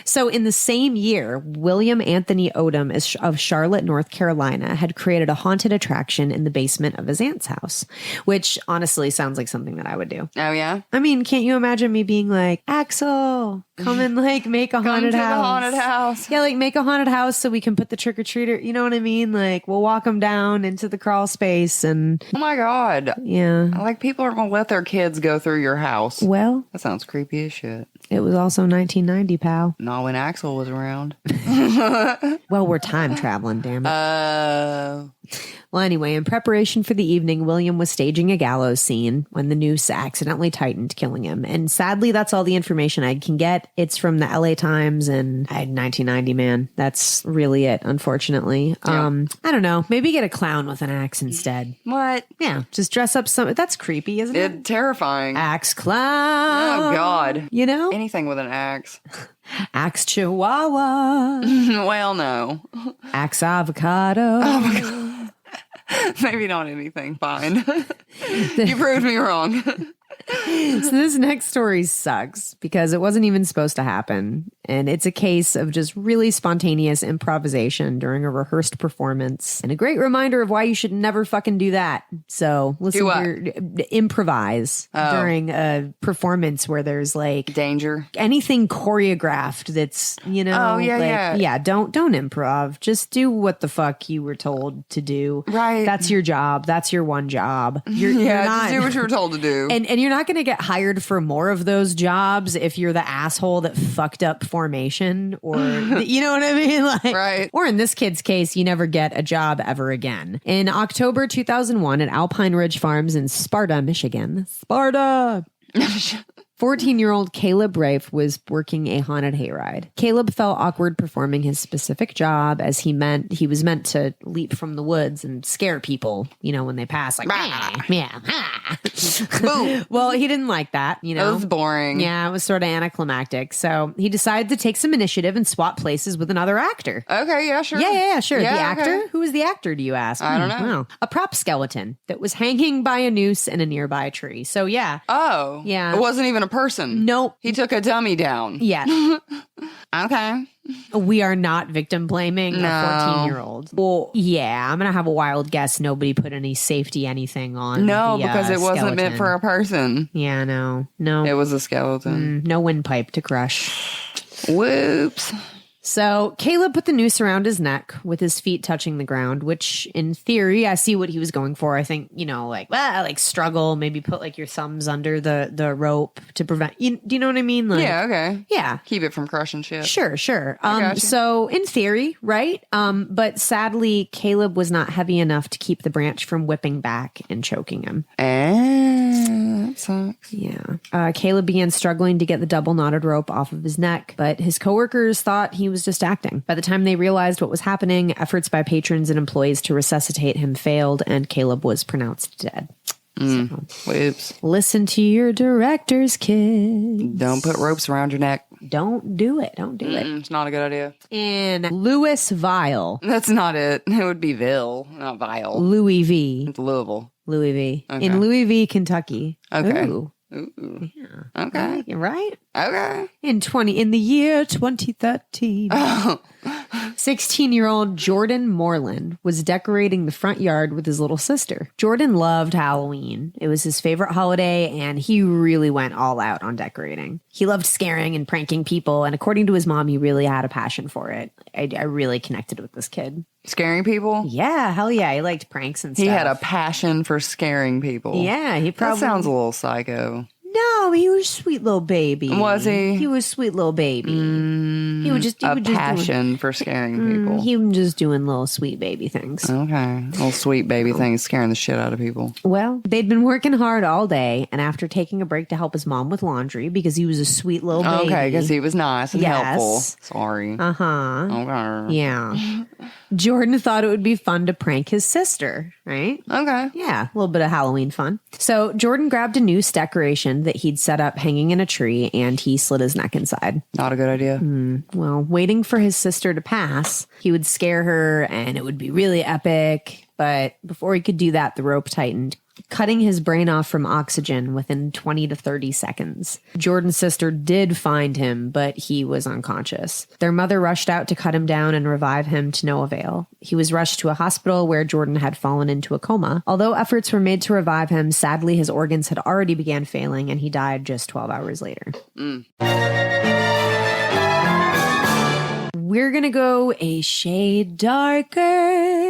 So in the same year, William Anthony Odom of Charlotte, North Carolina, had created a haunted attraction in the basement of his aunt's house, which honestly sounds like something that I would do. Oh, yeah? I mean, can't you imagine me being like, Axel, come and like make a haunted house? The haunted house. Yeah, like make a haunted house so we can put the trick-or-treater, you know what I mean? Like we'll walk them down into the crawl space and Oh, my God. yeah. Like, people are going to let their kids go through your house. Well, That sounds creepy as shit. it was also 1990, pal. Not when Axel was around. Well, we're time traveling, damn it. Well, anyway, in preparation for the evening, William was staging a gallows scene when the noose accidentally tightened, killing him. And sadly, that's all the information I can get. It's from the LA Times and 1990, man. That's really it, unfortunately. Yeah. I don't know. Maybe get a clown with an axe instead. What? Yeah, just dress up some. That's creepy, isn't it? Terrifying. Axe clown. Oh, God. You know? Anything with an axe. Axe chihuahua. Well, no. Axe avocado. Maybe not anything. Fine. You proved me wrong. So this next story sucks because it wasn't even supposed to happen. And it's a case of just really spontaneous improvisation during a rehearsed performance. And a great reminder of why you should never fucking do that. So listen improvise during a performance where there's like Danger. anything choreographed that's, you know, Oh, yeah, yeah, don't improv. Just do what the fuck you were told to do. Right. That's your job. That's your one job. You're Yeah, not, just do what you were told to do. and you're not going to get hired for more of those jobs if you're the asshole that fucked up formation or, you know what I mean? Like, Right. Or in this kid's case, you never get a job ever again. In October 2001 at Alpine Ridge Farms in Sparta, Michigan. Sparta! 14-year-old Caleb Rafe was working a haunted hayride. Caleb felt awkward performing his specific job as he was meant to leap from the woods and scare people, you know, when they pass, like, yeah. Boom. Well, he didn't like that, you That know. was boring. Yeah, it was sort of anticlimactic. So he decided to take some initiative and swap places with another actor. Okay, yeah, sure. Yeah, sure. Yeah, the actor? okay. Who was the actor, do you ask? I don't know. Well, a prop skeleton that was hanging by a noose in a nearby tree. So yeah. Oh. Yeah. It wasn't even a person. Nope. He took a dummy down. Yeah. Okay. We are not victim blaming a No. 14-year-old. Well, yeah, I'm going to have a wild guess. Nobody put any safety anything on. No, the, because it wasn't meant skeleton. for a person. Yeah, no. It was a skeleton. No windpipe to crush. Whoops. So Caleb put the noose around his neck with his feet touching the ground, which in theory, I see what he was going for. I think, you know, like struggle, maybe put like your thumbs under the rope to prevent, do you know what I mean? Like, Yeah, okay. yeah. Keep it from crushing shit. Sure. gotcha. So in theory, right? But sadly, Caleb was not heavy enough to keep the branch from whipping back and choking him. That sucks. Yeah. Caleb began struggling to get the double knotted rope off of his neck, but his coworkers thought he was just acting. By the time they realized what was happening, efforts by patrons and employees to resuscitate him failed, and Caleb was pronounced dead. So, Whoops. listen to your directors, kid. Don't put ropes around your neck. Don't do it. Don't do it. It's not a good idea. In Louisville, That's not it. It would be Ville, not Vile. Louis V. It's Louisville. Louis V. Okay. In Louis V, Kentucky. Okay. Ooh. Ooh. Yeah. Okay. Right? Okay. In the year 2013. 16-year-old Jordan Moreland was decorating the front yard with his little sister. Jordan loved Halloween. It was his favorite holiday, and he really went all out on decorating. He loved scaring and pranking people, and according to his mom, he really had a passion for it. I really connected with this kid. Scaring people? Yeah, hell yeah. He liked pranks and stuff. He had a passion for scaring people. Yeah, he That probably... sounds a little psycho. No, he was a sweet little baby. Was he? He was a sweet little baby. He He would just passion for scaring people. He was just doing little sweet baby things. Okay. Little sweet baby things scaring the shit out of people. Well, they'd been working hard all day, and after taking a break to help his mom with laundry because he was a sweet little baby. Okay, because he was nice and helpful. Sorry. Uh-huh. Okay. Yeah. Jordan thought it would be fun to prank his sister, right? Okay. Yeah, a little bit of Halloween fun. So Jordan grabbed a noose decoration that he'd set up hanging in a tree, and he slit his neck inside. Not a good idea. Well, waiting for his sister to pass, he would scare her, and it would be really epic. But before he could do that, the rope tightened, cutting his brain off from oxygen within 20 to 30 seconds. Jordan's sister did find him, but he was unconscious. Their mother rushed out to cut him down and revive him to no avail. He was rushed to a hospital where Jordan had fallen into a coma. Although efforts were made to revive him, sadly his organs had already began failing and he died just 12 hours later. We're gonna go a shade darker.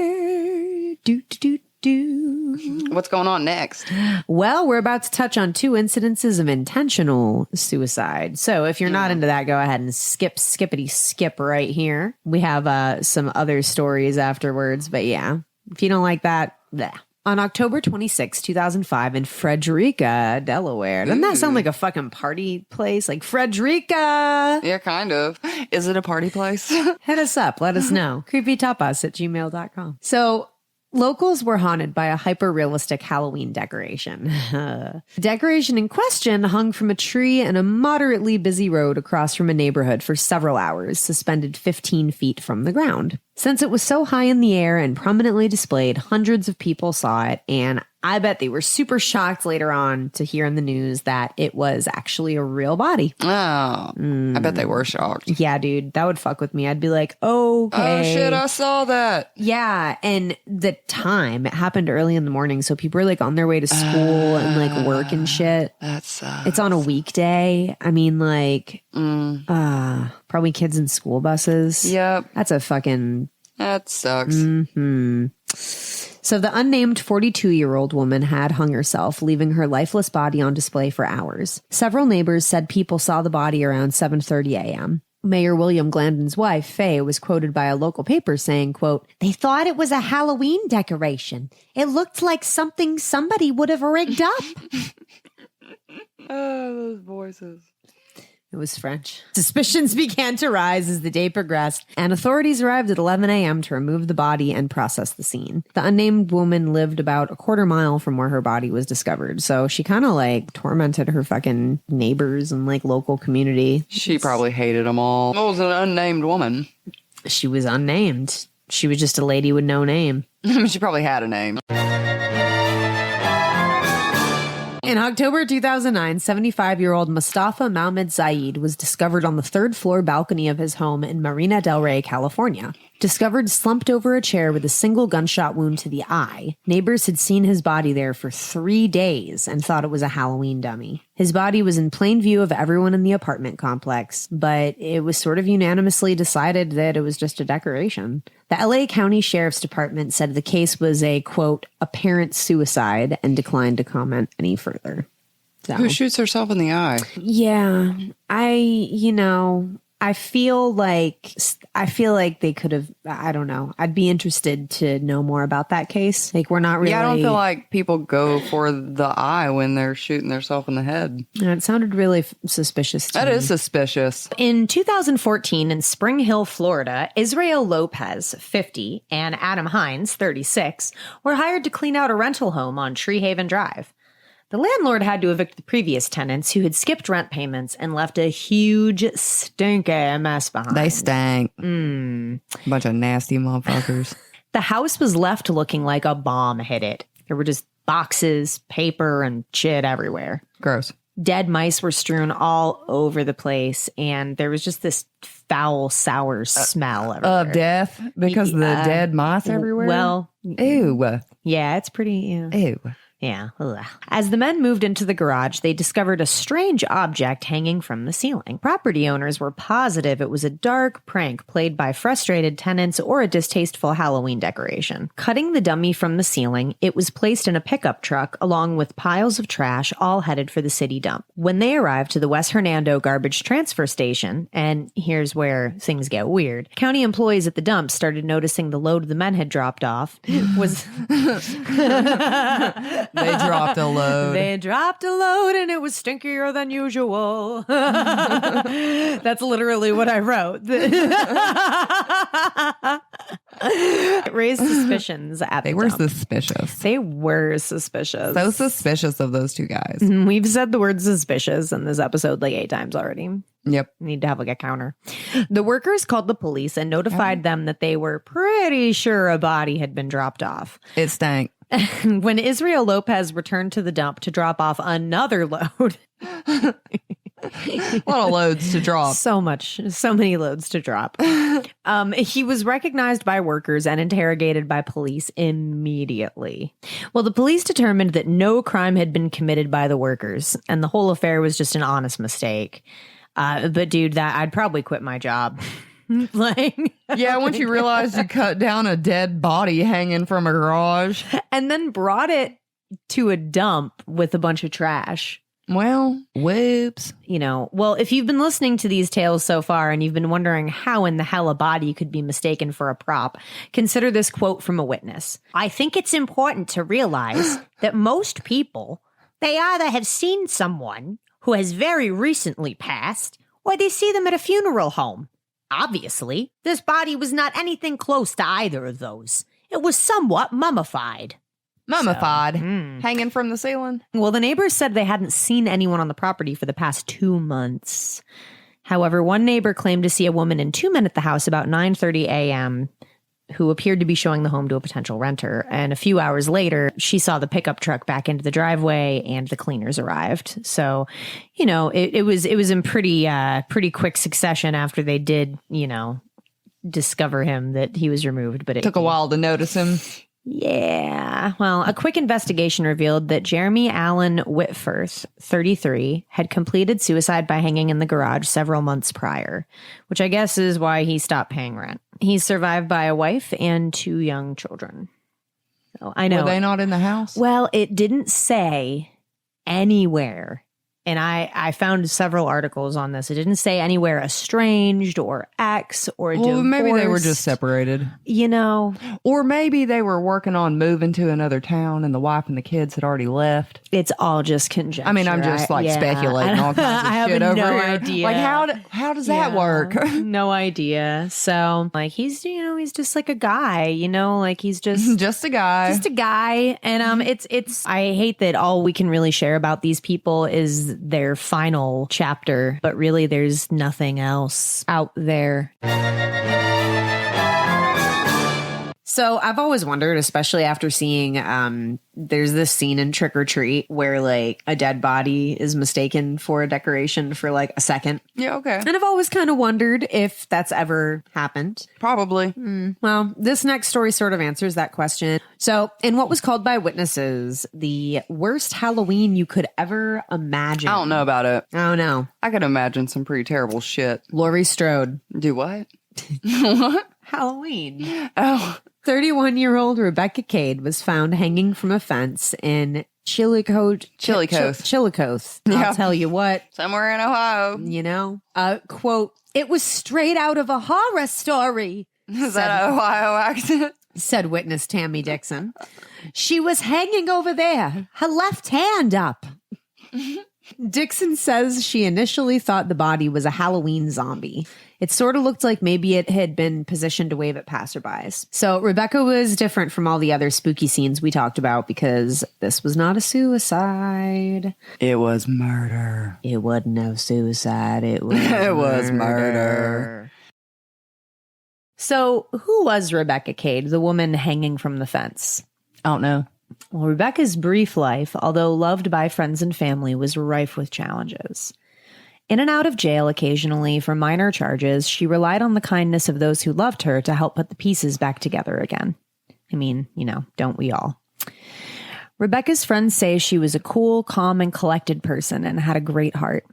What's going on next? Well, we're about to touch on 2 incidences of intentional suicide. So if you're not into that, go ahead and skip right here. We have some other stories afterwards, but yeah, if you don't like that, bleh. On October 26, 2005 in Frederica, Delaware. Doesn't that sound like a fucking party place? Like Frederica. Yeah, kind of. Is it a party place? Hit us up. Let us know. creepytapas@gmail.com. So locals were haunted by a hyper-realistic Halloween decoration. The decoration in question hung from a tree in a moderately busy road across from a neighborhood for several hours, suspended 15 feet from the ground. Since it was so high in the air and prominently displayed, hundreds of people saw it, and I bet they were super shocked later on to hear in the news that it was actually a real body. Oh, I bet they were shocked. Yeah, dude, that would fuck with me. I'd be like, okay. Oh, shit, I saw that. Yeah, and the time, it happened early in the morning, so people were like on their way to school and like work and shit. That sucks. It's on a weekday. I mean, like, probably kids in school buses. Yep. That's a fucking... That sucks. So the unnamed 42-year-old woman had hung herself, leaving her lifeless body on display for hours. Several neighbors said people saw the body around 7:30 a.m. Mayor William Glandon's wife, Faye, was quoted by a local paper saying, quote, "They thought it was a Halloween decoration. It looked like something somebody would have rigged up." Oh, those voices. It was French. Suspicions began to rise as the day progressed, and authorities arrived at 11 a.m. to remove the body and process the scene. The unnamed woman lived about a quarter mile from where her body was discovered, so she kind of like tormented her fucking neighbors and like local community. She probably hated them all. It was an unnamed woman. She was unnamed. She was just a lady with no name. She probably had a name. In October 2009, 75-year-old Mustafa Mahmoud Zaid was discovered on the 3rd floor balcony of his home in Marina del Rey, California. Discovered slumped over a chair with a single gunshot wound to the eye. Neighbors had seen his body there for 3 days and thought it was a Halloween dummy. His body was in plain view of everyone in the apartment complex, but it was sort of unanimously decided that it was just a decoration. The LA County Sheriff's Department said the case was a, quote, apparent suicide and declined to comment any further. So, Who shoots herself in the eye? yeah, I feel like they could have, I don't know. I'd be interested to know more about that case. Like, we're not really. Yeah, I don't feel like people go for the eye when they're shooting themselves in the head. It sounded really suspicious to me. That is suspicious. In 2014, in Spring Hill, Florida, Israel Lopez, 50, and Adam Hines, 36, were hired to clean out a rental home on Tree Haven Drive. The landlord had to evict the previous tenants who had skipped rent payments and left a huge stinky mess behind. They stank. Bunch of nasty motherfuckers. The house was left looking like a bomb hit it. There were just boxes, paper, and shit everywhere. Gross. Dead mice were strewn all over the place, and there was just this foul, sour smell everywhere. Of death? Because of the dead mice everywhere? Well, Ew. yeah, it's pretty... Ew. Yeah. Ugh. As the men moved into the garage, they discovered a strange object hanging from the ceiling. Property owners were positive it was a dark prank played by frustrated tenants or a distasteful Halloween decoration. Cutting the dummy from the ceiling, it was placed in a pickup truck along with piles of trash, all headed for the city dump. When they arrived to the West Hernando garbage transfer station, and here's where things get weird, county employees at the dump started noticing the load the men had dropped off was... They dropped a load. They dropped a load and it was stinkier than usual. That's literally what I wrote. It raised suspicions at They the were dump. suspicious. They were suspicious. So suspicious of those two guys. We've said the word suspicious in this episode like 8 times already. Yep. Need to have like a counter. The workers called the police and notified them that they were pretty sure a body had been dropped off. It stank. When Israel Lopez returned to the dump to drop off another load. A lot of loads to drop. So many loads to drop. He was recognized by workers and interrogated by police immediately. Well, the police determined that no crime had been committed by the workers, and the whole affair was just an honest mistake. But dude, I'd probably quit my job. Yeah, once you realize you cut down a dead body hanging from a garage. And then brought it to a dump with a bunch of trash. Well, whoops. Well, if you've been listening to these tales so far and you've been wondering how in the hell a body could be mistaken for a prop, consider this quote from a witness. I think it's important to realize that most people, they either have seen someone who has very recently passed, or they see them at a funeral home. Obviously, this body was not anything close to either of those. It was somewhat mummified. Mummified. Hanging from the ceiling. Well, the neighbors said they hadn't seen anyone on the property for the past 2 months. However, one neighbor claimed to see a woman and 2 men at the house about 9:30 a.m. who appeared to be showing the home to a potential renter. And a few hours later, she saw the pickup truck back into the driveway and the cleaners arrived. So, it was in pretty quick succession after they did, discover him that he was removed. But it took a while to notice him. Yeah. Well, a quick investigation revealed that Jeremy Allen Whitforth, 33, had completed suicide by hanging in the garage several months prior, which I guess is why he stopped paying rent. He's survived by a wife and 2 young children. So I know. Were they not in the house? Well, it didn't say anywhere. And I found several articles on this. It didn't say anywhere estranged or ex or divorced. Maybe they were just separated. Or maybe they were working on moving to another town and the wife and the kids had already left. It's all just conjecture. I mean, I'm just speculating all kinds of shit over no here. idea. Like, how does that work? No idea. So, he's, he's just like a guy, he's just... just a guy. Just a guy. And it's I hate that all we can really share about these people is their final chapter, but really there's nothing else out there. So I've always wondered, especially after seeing, there's this scene in Trick or Treat where like a dead body is mistaken for a decoration for like a second. Yeah, okay. And I've always kind of wondered if that's ever happened. Probably. Well, this next story sort of answers that question. So in what was called by witnesses, the worst Halloween you could ever imagine. I don't know about it. Oh, no. I could imagine some pretty terrible shit. Laurie Strode. Do what? What? Halloween. Oh. 31-year-old Rebecca Cade was found hanging from a fence in Chillicothe. Yeah. I'll tell you what. Somewhere in Ohio. Quote, "It was straight out of a horror story," Is that an Ohio accent? said witness Tammy Dixon. "She was hanging over there, her left hand up." Dixon says she initially thought the body was a Halloween zombie. It sort of looked like maybe it had been positioned to wave at passerbys. So Rebecca was different from all the other spooky scenes we talked about because this was not a suicide. It was murder. It wasn't no suicide. It was It was murder. So who was Rebecca Cade, the woman hanging from the fence? I don't know. Well, Rebecca's brief life, although loved by friends and family, was rife with challenges. In and out of jail occasionally for minor charges, she relied on the kindness of those who loved her to help put the pieces back together again. I mean, don't we all? Rebecca's friends say she was a cool, calm, and collected person and had a great heart.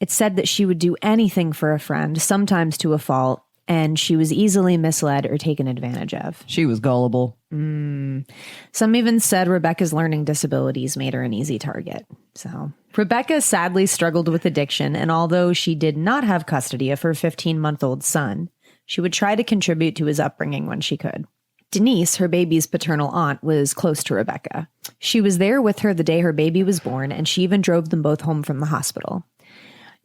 It's said that she would do anything for a friend, sometimes to a fault, and she was easily misled or taken advantage of. She was gullible. Some even said Rebecca's learning disabilities made her an easy target. So Rebecca sadly struggled with addiction, and although she did not have custody of her 15-month-old son, she would try to contribute to his upbringing when she could. Denise, her baby's paternal aunt, was close to Rebecca. She was there with her the day her baby was born, and she even drove them both home from the hospital.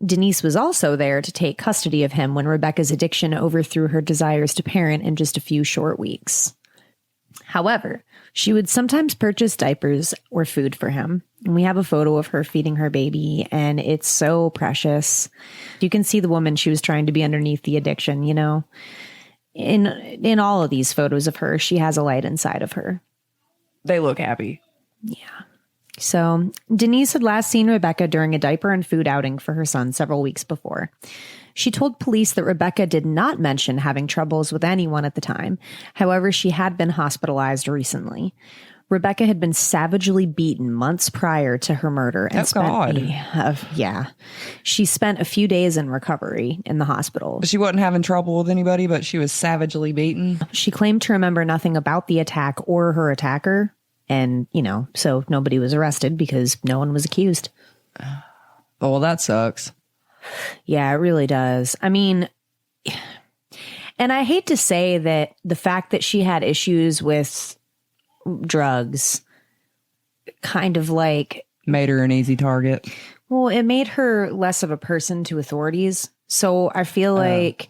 Denise was also there to take custody of him when Rebecca's addiction overthrew her desires to parent in just a few short weeks. However, she would sometimes purchase diapers or food for him. And we have a photo of her feeding her baby, and it's so precious. You can see the woman she was trying to be underneath the addiction, you know. In all of these photos of her, she has a light inside of her. They look happy. Yeah. So Denise had last seen Rebecca during a diaper and food outing for her son several weeks before. She told police that Rebecca did not mention having troubles with anyone at the time. However, she had been hospitalized recently. Rebecca had been savagely beaten months prior to her murder. And she spent a few days in recovery in the hospital. She wasn't having trouble with anybody, but she was savagely beaten. She claimed to remember nothing about the attack or her attacker. And, you know, so nobody was arrested because no one was accused. Oh, well, that sucks. Yeah, it really does. I mean, and I hate to say that the fact that she had issues with drugs kind of like made her an easy target. Well, it made her less of a person to authorities. So I feel like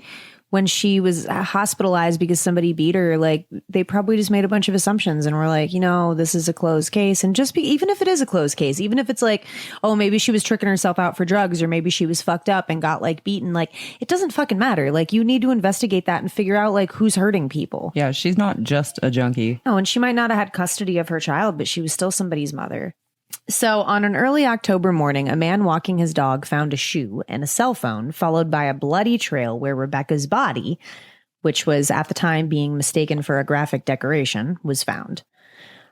when she was hospitalized because somebody beat her, like they probably just made a bunch of assumptions and were like, you know, this is a closed case. And even if it is a closed case, even if it's like, oh, maybe she was tricking herself out for drugs, or maybe she was fucked up and got like beaten, like it doesn't fucking matter. Like you need to investigate that and figure out like who's hurting people. Yeah, she's not just a junkie. No, and she might not have had custody of her child, but she was still somebody's mother. So on an early October morning, a man walking his dog found a shoe and a cell phone, followed by a bloody trail where Rebecca's body, which was at the time being mistaken for a graphic decoration, was found.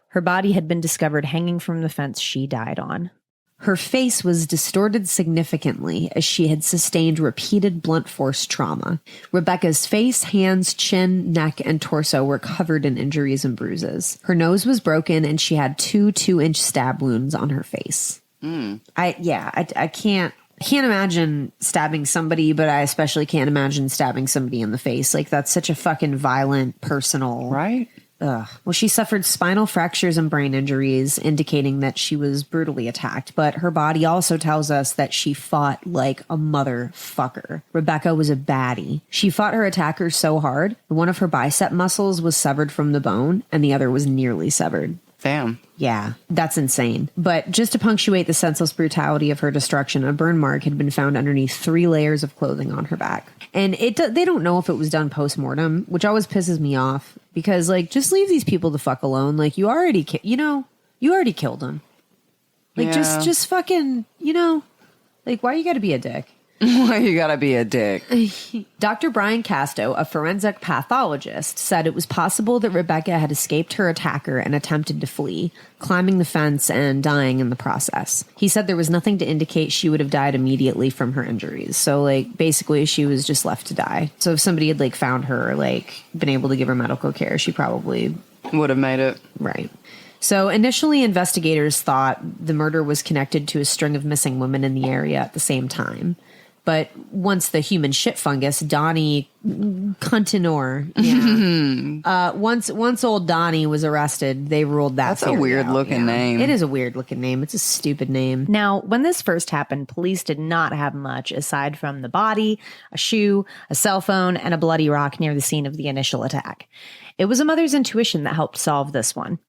Her body had been discovered hanging from the fence she died on. Her face was distorted significantly as she had sustained repeated blunt force trauma. Rebecca's face, hands, chin, neck, and torso were covered in injuries and bruises. Her nose was broken and she had 2 2-inch stab wounds on her face. I can't imagine stabbing somebody, but I especially can't imagine stabbing somebody in the face. Like that's such a fucking violent, personal. Right? Ugh. Well, she suffered spinal fractures and brain injuries, indicating that she was brutally attacked. But her body also tells us that she fought like a motherfucker. Rebecca was a baddie. She fought her attackers so hard, one of her bicep muscles was severed from the bone, and the other was nearly severed. Damn. Yeah, that's insane. But just to punctuate the senseless brutality of her destruction, a burn mark had been found underneath 3 layers of clothing on her back. And they don't know if it was done post-mortem, which always pisses me off. Because, like, just leave these people the fuck alone. Like, you already killed them. Like, Yeah. just fucking, like, why you gotta be a dick? Why you gotta be a dick? Dr. Brian Casto, a forensic pathologist, said it was possible that Rebecca had escaped her attacker and attempted to flee, climbing the fence and dying in the process. He said there was nothing to indicate she would have died immediately from her injuries. So, like, basically she was just left to die. So if somebody had, like, found her, like, been able to give her medical care, she probably would have made it. Right. So initially investigators thought the murder was connected to a string of missing women in the area at the same time. But once the human shit fungus, Donnie Continor, once old Donnie was arrested, they ruled that. That's a weird looking name. It is a weird looking name. It's a stupid name. Now, when this first happened, police did not have much aside from the body, a shoe, a cell phone, and a bloody rock near the scene of the initial attack. It was a mother's intuition that helped solve this one.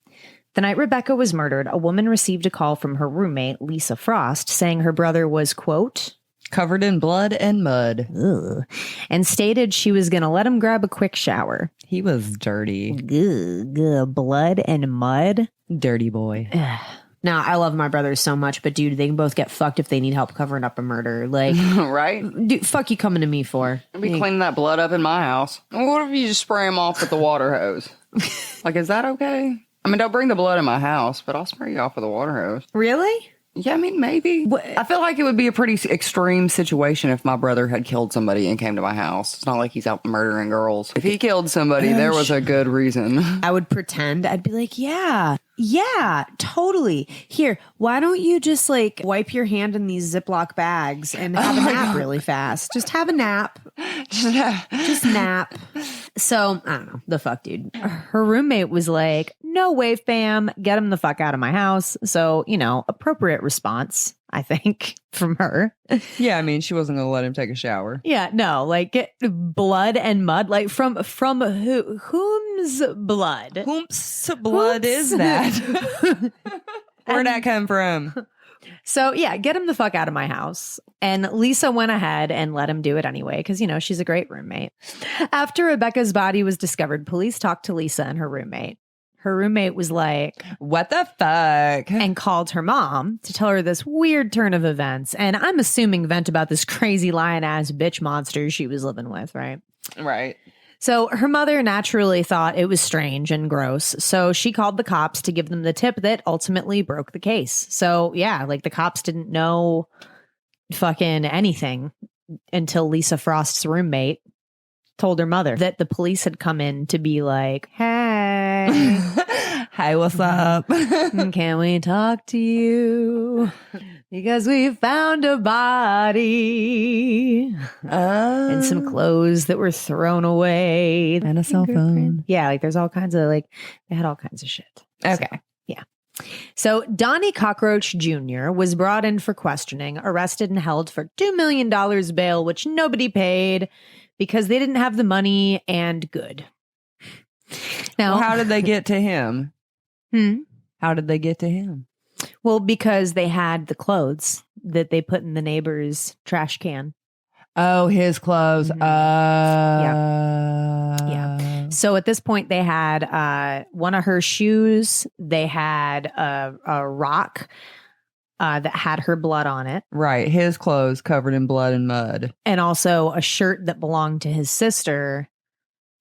The night Rebecca was murdered, a woman received a call from her roommate, Lisa Frost, saying her brother was, quote, covered in blood and mud. Ugh, and stated she was going to let him grab a quick shower. He was dirty. Blood and mud? Dirty boy. Now, I love my brothers so much, but dude, they can both get fucked if they need help covering up a murder. Like, right? Dude, fuck you coming to me for? I'd be cleaning that blood up in my house. What if you just spray him off with the water hose? Like, is that okay? I mean, don't bring the blood in my house, but I'll spray you off with a water hose. Really? Yeah, I mean, maybe. I feel like it would be a pretty extreme situation if my brother had killed somebody and came to my house. It's not like he's out murdering girls. If he killed somebody, there was a good reason. I would pretend. I'd be like, yeah, totally. Here, why don't you just like wipe your hand in these Ziploc bags and have a nap really fast? Just have a nap. Just nap. So, I don't know. The fuck, dude. Her roommate was like, no way, fam. Get him the fuck out of my house. So, appropriate response, I think, from her. Yeah, I mean, she wasn't going to let him take a shower. Yeah, no, like get blood and mud, like from whom's blood? Whom's blood is that? Where'd that come from? So, yeah, get him the fuck out of my house. And Lisa went ahead and let him do it anyway, because, she's a great roommate. After Rebecca's body was discovered, police talked to Lisa and her roommate. Her roommate was like, what the fuck? And called her mom to tell her this weird turn of events. And I'm assuming vent about this crazy lion-ass bitch monster she was living with, right? Right. So her mother naturally thought it was strange and gross. So she called the cops to give them the tip that ultimately broke the case. So yeah, like the cops didn't know fucking anything until Lisa Frost's roommate told her mother that the police had come in to be like, hey, hey, what's up? Can we talk to you? Because we found a body and some clothes that were thrown away. And a cell phone. Yeah, like there's all kinds of they had all kinds of shit. Okay. So, yeah. So Donnie Cockroach Jr. was brought in for questioning, arrested and held for $2 million bail, which nobody paid because they didn't have the money and good. Now, how did they get to him? How did they get to him? Well, because they had the clothes that they put in the neighbor's trash can. Oh, his clothes. Mm-hmm. Yeah. So at this point, they had one of her shoes. They had a rock that had her blood on it. Right. His clothes covered in blood and mud. And also a shirt that belonged to his sister.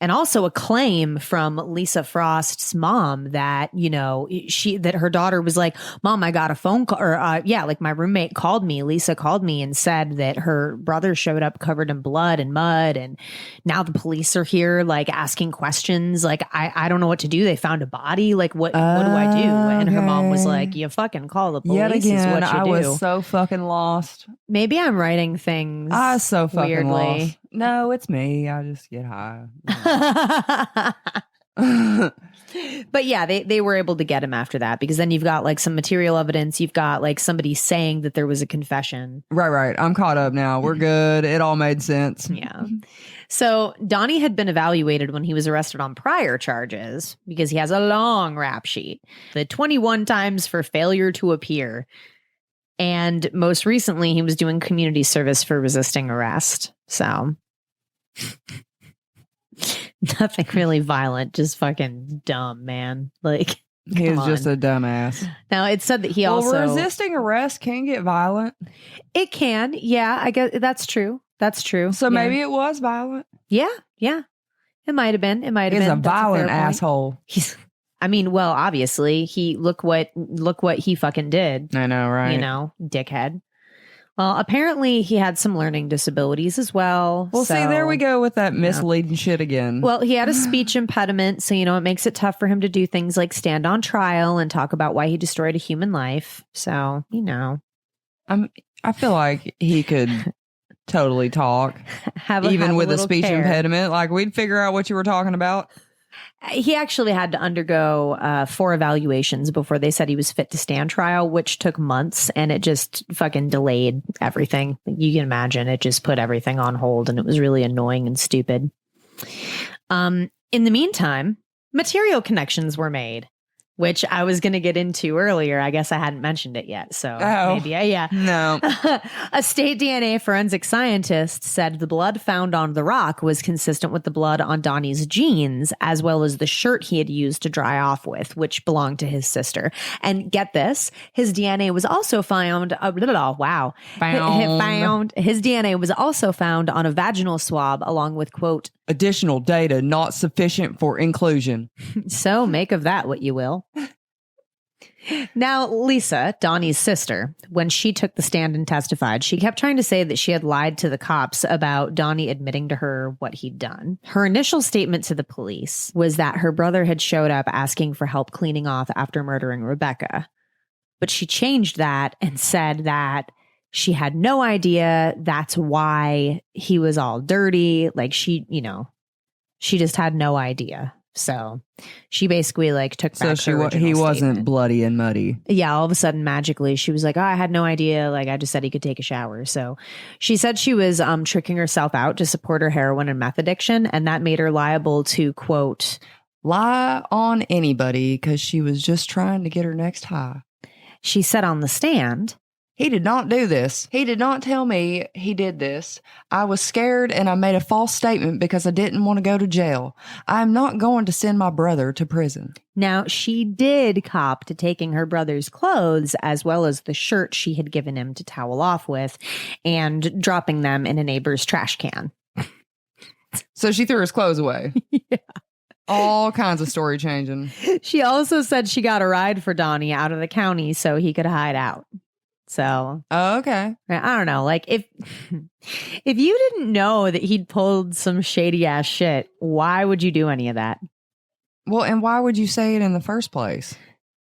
And also a claim from Lisa Frost's mom that, that her daughter was like, Mom, I got a phone call. Or, like my roommate called me. Lisa called me and said that her brother showed up covered in blood and mud. And now the police are here, like asking questions. Like, I don't know what to do. They found a body. Like, what do I do? And her mom was like, you fucking call the police. Yet again, is what you I do. was so fucking lost. Maybe I'm writing things I was so fucking weirdly. lost. No, it's me. I just get high. But yeah, they were able to get him after that because then you've got like some material evidence. You've got like somebody saying that there was a confession. Right. I'm caught up now. We're good. It all made sense. Yeah. So Donnie had been evaluated when he was arrested on prior charges because he has a long rap sheet. The 21 times for failure to appear. And most recently, he was doing community service for resisting arrest. So nothing really violent, just fucking dumb, man. Like, he was just a dumbass. Now, it said that he also... resisting arrest can get violent. It can. Yeah, I guess that's true. That's true. So maybe it was violent. Yeah. It might have been. He's a violent asshole. Well, obviously, look what he fucking did. I know, right? Dickhead. Well, apparently he had some learning disabilities as well. Well, see, there we go with that misleading shit again. Well, he had a speech impediment, so, it makes it tough for him to do things like stand on trial and talk about why he destroyed a human life. So, I feel like he could totally talk, even with a speech impediment. Like, we'd figure out what you were talking about. He actually had to undergo 4 evaluations before they said he was fit to stand trial, which took months, and it just fucking delayed everything. You can imagine it just put everything on hold, and it was really annoying and stupid. In the meantime, material connections were made, which I was going to get into earlier. I guess I hadn't mentioned it yet. So maybe, yeah. No. A state DNA forensic scientist said the blood found on the rock was consistent with the blood on Donnie's jeans, as well as the shirt he had used to dry off with, which belonged to his sister. And get this, his DNA was also found. His DNA was also found on a vaginal swab, along with, quote, Additional data not sufficient for inclusion. So make of that what you will. Now, Lisa, Donnie's sister, when she took the stand and testified, she kept trying to say that she had lied to the cops about Donnie admitting to her what he'd done. Her initial statement to the police was that her brother had showed up asking for help cleaning off after murdering Rebecca. But she changed that and said that she had no idea that's why he was all dirty. Like she just had no idea. So she basically like took back her original he wasn't statement. bloody and muddy. Yeah, all of a sudden magically she was like, oh, I had no idea. Like I just said he could take a shower. So she said she was tricking herself out to support her heroin and meth addiction, and that made her liable to, quote, lie on anybody because she was just trying to get her next high. She said on the stand, He did not do this. He did not tell me he did this. I was scared and I made a false statement because I didn't want to go to jail. I am not going to send my brother to prison. Now, she did cop to taking her brother's clothes as well as the shirt she had given him to towel off with and dropping them in a neighbor's trash can. So she threw his clothes away. Yeah. All kinds of story changing. She also said she got a ride for Donnie out of the county so he could hide out. So, Oh, okay. I don't know. Like if you didn't know that he'd pulled some shady ass shit, why would you do any of that? Well, and why would you say it in the first place?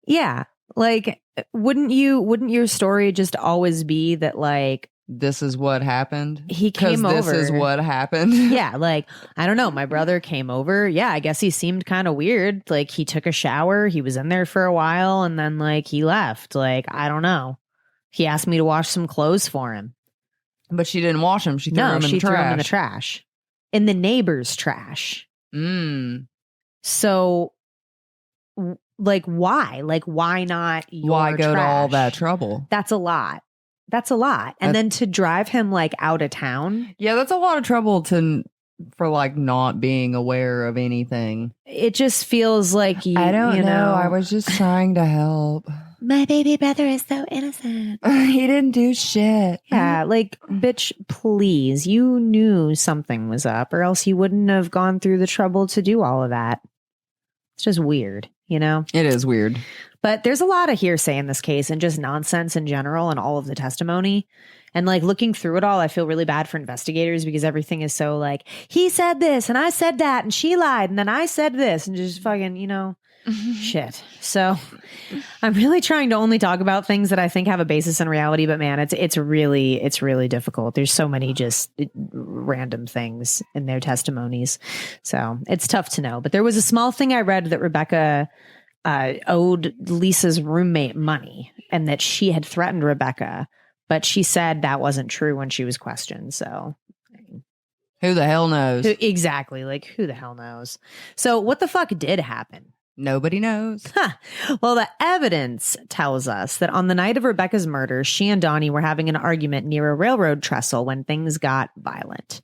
Yeah. Like, wouldn't your story just always be that, like, This is what happened? He came over. This is what happened? Yeah, like, I don't know. My brother came over. Yeah, I guess he seemed kind of weird. Like, he took a shower. He was in there for a while, and then, like, he left. Like, I don't know. He asked me to wash some clothes for him. But she didn't wash them. She threw them in the trash. No, she threw them in the trash. In the neighbor's trash. So, like, why? Like, why not your Why go to all trash? that trouble? That's a lot. That's a lot. And then to drive him, like, out of town. Yeah, that's a lot of trouble for like not being aware of anything. It just feels like I don't know. I was just trying to help. My baby brother is so innocent. He didn't do shit. Yeah, like, bitch, please. You knew something was up, or else you wouldn't have gone through the trouble to do all of that. It's just weird, you know? It is weird. But there's a lot of hearsay in this case and just nonsense in general and all of the testimony. And like looking through it all, I feel really bad for investigators because everything is so like, he said this and I said that and she lied and then I said this and just fucking, you know, shit. So I'm really trying to only talk about things that I think have a basis in reality. But man, it's really difficult. There's so many just random things in their testimonies. So it's tough to know. But there was a small thing I read that Rebecca owed Lisa's roommate money and that she had threatened Rebecca, but she said that wasn't true when she was questioned. So who the hell knows? Exactly. Like, who the hell knows? So what the fuck did happen? Nobody knows. Well, the evidence tells us that on the night of Rebecca's murder, she and Donnie were having an argument near a railroad trestle when things got violent.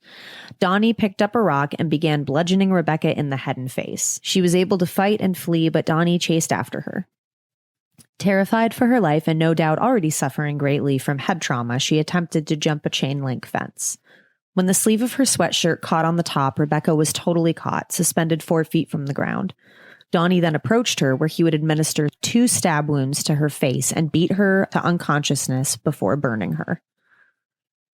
Donnie picked up a rock and began bludgeoning Rebecca in the head and face. She was able to fight and flee, but Donnie chased after her. Terrified for her life and no doubt already suffering greatly from head trauma, she attempted to jump a chain link fence. When the sleeve of her sweatshirt caught on the top, Rebecca was totally caught, suspended 4 feet from the ground. Donnie then approached her where he would administer 2 stab wounds to her face and beat her to unconsciousness before burning her.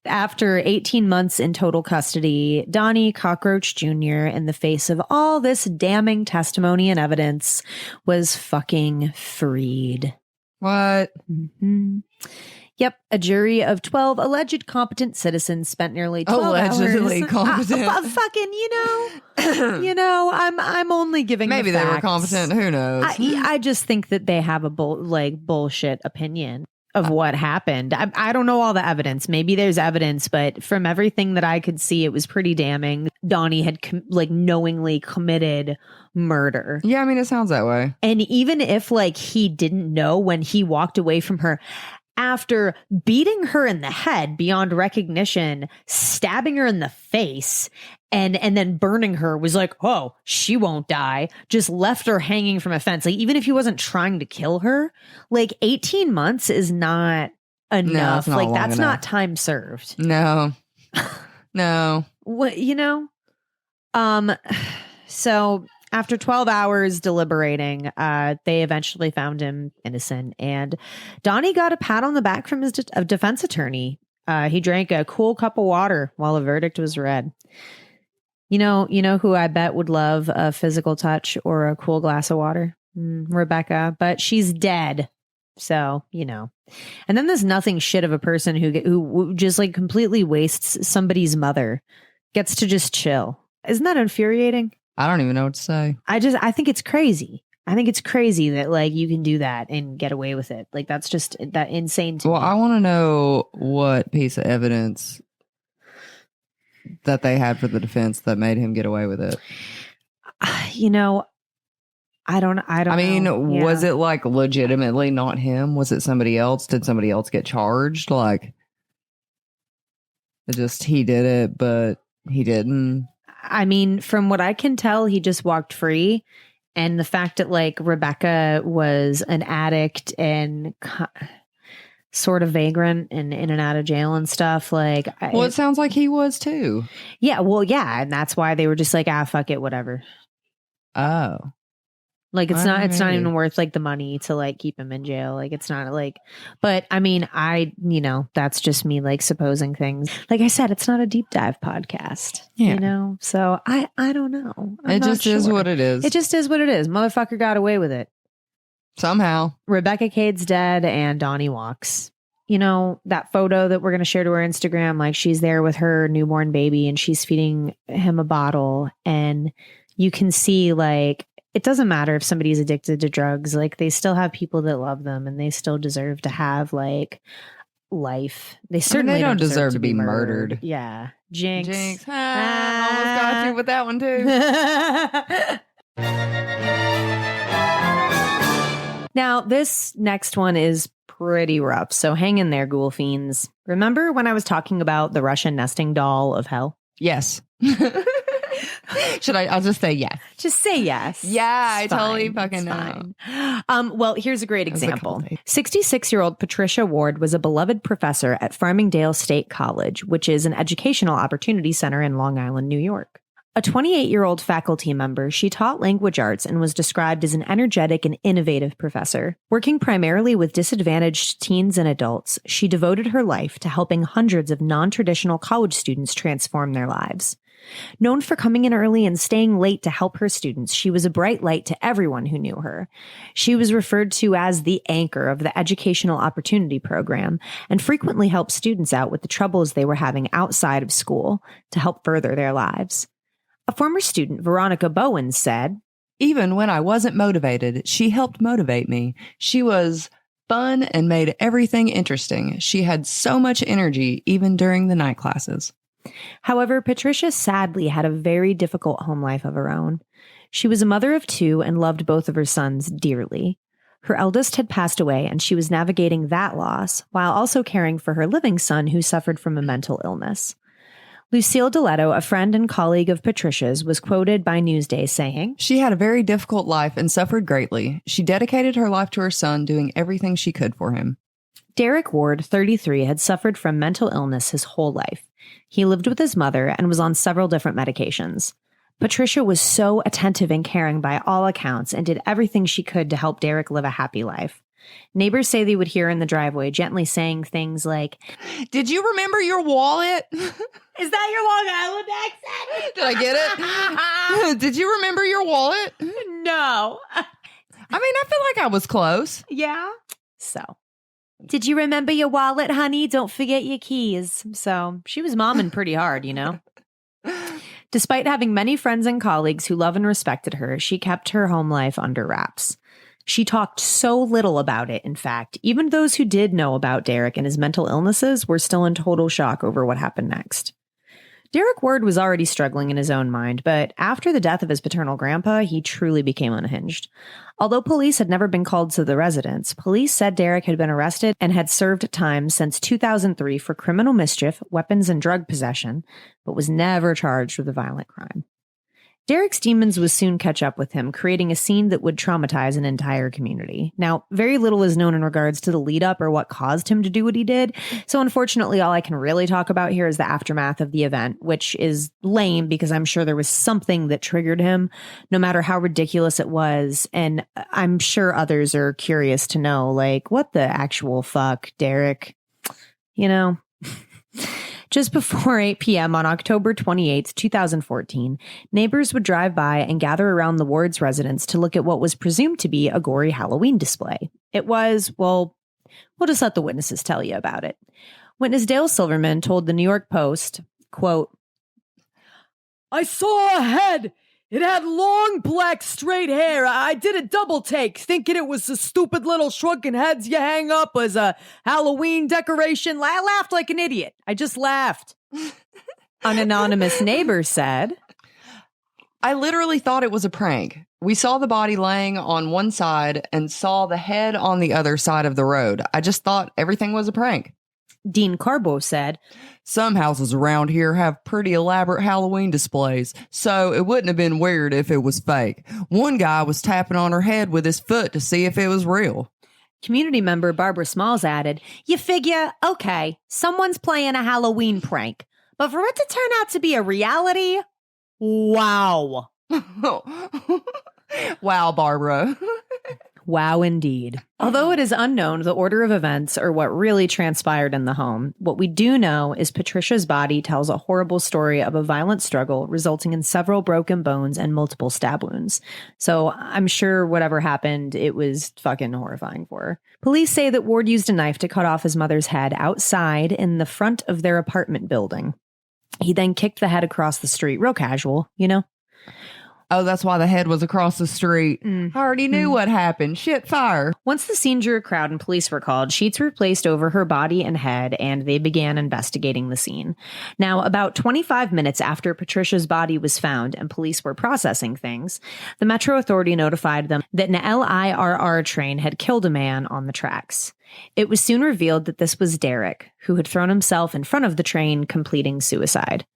After 18 months in total custody, Donnie Cockroach Jr., in the face of all this damning testimony and evidence, was fucking freed. What? Mm-hmm. Yep, a jury of 12 alleged competent citizens spent nearly 12 Allegedly hours. competent. Fucking, I'm only giving Maybe the they were facts. competent. Who knows? I just think that they have a bullshit opinion of what happened. I don't know all the evidence. Maybe there's evidence, but from everything that I could see, it was pretty damning. Donnie had knowingly committed murder. Yeah, I mean, it sounds that way. And even if he didn't know when he walked away from her, after beating her in the head beyond recognition, stabbing her in the face, and then burning her, was like, oh, she won't die, just left her hanging from a fence. Like, even if he wasn't trying to kill her, 18 months is not enough. No, that's enough. not time served. No. No. What, So after 12 hours deliberating, they eventually found him innocent, and Donnie got a pat on the back from his defense attorney. He drank a cool cup of water while the verdict was read. You know who I bet would love a physical touch or a cool glass of water? Rebecca, but she's dead. So, and then this nothing shit of a person who just like completely wastes somebody's mother gets to just chill. Isn't that infuriating? I don't even know what to say. I think it's crazy. I think it's crazy that like you can do that and get away with it. Like that's just that insane to me. I want to know what piece of evidence that they had for the defense that made him get away with it. I don't know. Was it like legitimately not him? Was it somebody else? Did somebody else get charged? Like, he did it, but he didn't. I mean, from what I can tell, he just walked free. And the fact that like Rebecca was an addict and sort of vagrant and in and out of jail and stuff, like. It sounds like he was too. Yeah, well, yeah. And that's why they were just like, fuck it, whatever. Oh. Like it's not even worth like the money to like keep him in jail. Like it's not like, but I mean, that's just me like supposing things. Like I said, it's not a deep dive podcast, so I don't know. It just is what it is. It just is what it is. Motherfucker got away with it. Somehow. Rebecca Cade's dead and Donnie walks. That photo that we're going to share to our Instagram, like she's there with her newborn baby and she's feeding him a bottle and you can see like, it doesn't matter if somebody's addicted to drugs, like they still have people that love them and they still deserve to have like life. They certainly don't deserve to be murdered. Yeah. Jinx. Almost got you with that one too. Now, this next one is pretty rough. So hang in there, ghoul fiends. Remember when I was talking about the Russian nesting doll of hell? Yes. I'll just say yes. Just say yes. Yeah, It's I totally fine. fucking It's fine. Well, here's a great example. 66-year-old Patricia Ward was a beloved professor at Farmingdale State College, which is an educational opportunity center in Long Island, New York. A 28-year-old faculty member, she taught language arts and was described as an energetic and innovative professor. Working primarily with disadvantaged teens and adults, she devoted her life to helping hundreds of non-traditional college students transform their lives. Known for coming in early and staying late to help her students, she was a bright light to everyone who knew her. She was referred to as the anchor of the Educational Opportunity Program and frequently helped students out with the troubles they were having outside of school to help further their lives. A former student, Veronica Bowen, said, "Even when I wasn't motivated, she helped motivate me. She was fun and made everything interesting. She had so much energy, even during the night classes." However, Patricia sadly had a very difficult home life of her own. She was a mother of two and loved both of her sons dearly. Her eldest had passed away, and she was navigating that loss while also caring for her living son who suffered from a mental illness. Lucille Deletto, a friend and colleague of Patricia's, was quoted by Newsday saying, "She had a very difficult life and suffered greatly. She dedicated her life to her son, doing everything she could for him." Derek Ward, 33, had suffered from mental illness his whole life. He lived with his mother and was on several different medications. Patricia was so attentive and caring by all accounts and did everything she could to help Derek live a happy life. Neighbors say they would hear in the driveway gently saying things like, "Did you remember your wallet?" "Is that your Long Island accent?" Did I get it? "Did you remember your wallet?" No. I mean, I feel like I was close. Yeah. So, "Did you remember your wallet, honey? Don't forget your keys." So she was momming pretty hard, Despite having many friends and colleagues who loved and respected her, she kept her home life under wraps. She talked so little about it, in fact. Even those who did know about Derek and his mental illnesses were still in total shock over what happened next. Derek Ward was already struggling in his own mind, but after the death of his paternal grandpa, he truly became unhinged. Although police had never been called to the residence, police said Derek had been arrested and had served time since 2003 for criminal mischief, weapons, and drug possession, but was never charged with a violent crime. Derek's demons would soon catch up with him, creating a scene that would traumatize an entire community. Now, very little is known in regards to the lead up or what caused him to do what he did. So unfortunately, all I can really talk about here is the aftermath of the event, which is lame because I'm sure there was something that triggered him, no matter how ridiculous it was. And I'm sure others are curious to know, like, what the actual fuck, Derek? You know? Just before 8 p.m. on October 28th, 2014, neighbors would drive by and gather around the ward's residence to look at what was presumed to be a gory Halloween display. It was, well, we'll just let the witnesses tell you about it. Witness Dale Silverman told the New York Post, quote, I saw a head. It had long, black, straight hair. I did a double take, thinking it was the stupid little shrunken heads you hang up as a Halloween decoration. I laughed like an idiot. I just laughed. An anonymous neighbor said, I literally thought it was a prank. We saw the body laying on one side and saw the head on the other side of the road. I just thought everything was a prank. Dean Carbo said, some houses around here have pretty elaborate Halloween displays, so it wouldn't have been weird if it was fake. One guy was tapping on her head with his foot to see if it was real. Community member Barbara Smalls added, you figure, okay, someone's playing a Halloween prank, but for it to turn out to be a reality, wow. Wow, Barbara. Wow, indeed. Although it is unknown the order of events or what really transpired in the home, what we do know is Patricia's body tells a horrible story of a violent struggle resulting in several broken bones and multiple stab wounds. So I'm sure whatever happened, it was fucking horrifying for her. Police say that Ward used a knife to cut off his mother's head outside in the front of their apartment building. He then kicked the head across the street, real casual, you know? Oh, that's why the head was across the street. I already knew what happened. Shit, fire. Once the scene drew a crowd and police were called, sheets were placed over her body and head, and they began investigating the scene. Now, about 25 minutes after Patricia's body was found and police were processing things, the Metro Authority notified them that an LIRR train had killed a man on the tracks. It was soon revealed that this was Derek, who had thrown himself in front of the train, completing suicide.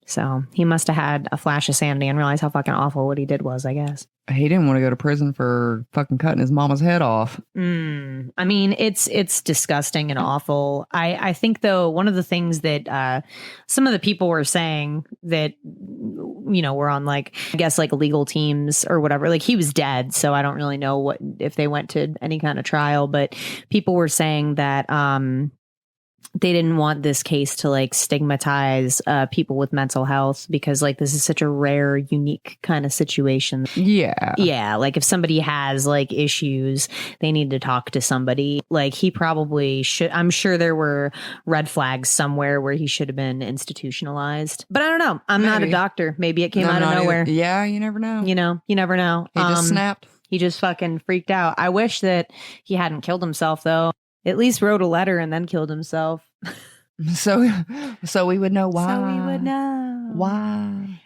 So he must have had a flash of sanity and realized how fucking awful what he did was, I guess. He didn't want to go to prison for fucking cutting his mama's head off. I mean, it's disgusting and awful. I think, though, one of the things that some of the people were saying that, you know, were on, like, I guess, like, legal teams or whatever. Like, he was dead, so I don't really know what if they went to any kind of trial. But people were saying that they didn't want this case to, like, stigmatize people with mental health because, like, this is such a rare, unique kind of situation. Yeah. Yeah. Like, if somebody has, like, issues, they need to talk to somebody. Like, he probably should. I'm sure there were red flags somewhere where he should have been institutionalized. But I don't know. I'm not a doctor. Maybe it came out of nowhere. Yeah, you never know. You know, you never know. He just snapped. He just fucking freaked out. I wish that he hadn't killed himself, though. At least wrote a letter and then killed himself. So we would know why. So we would know. Why?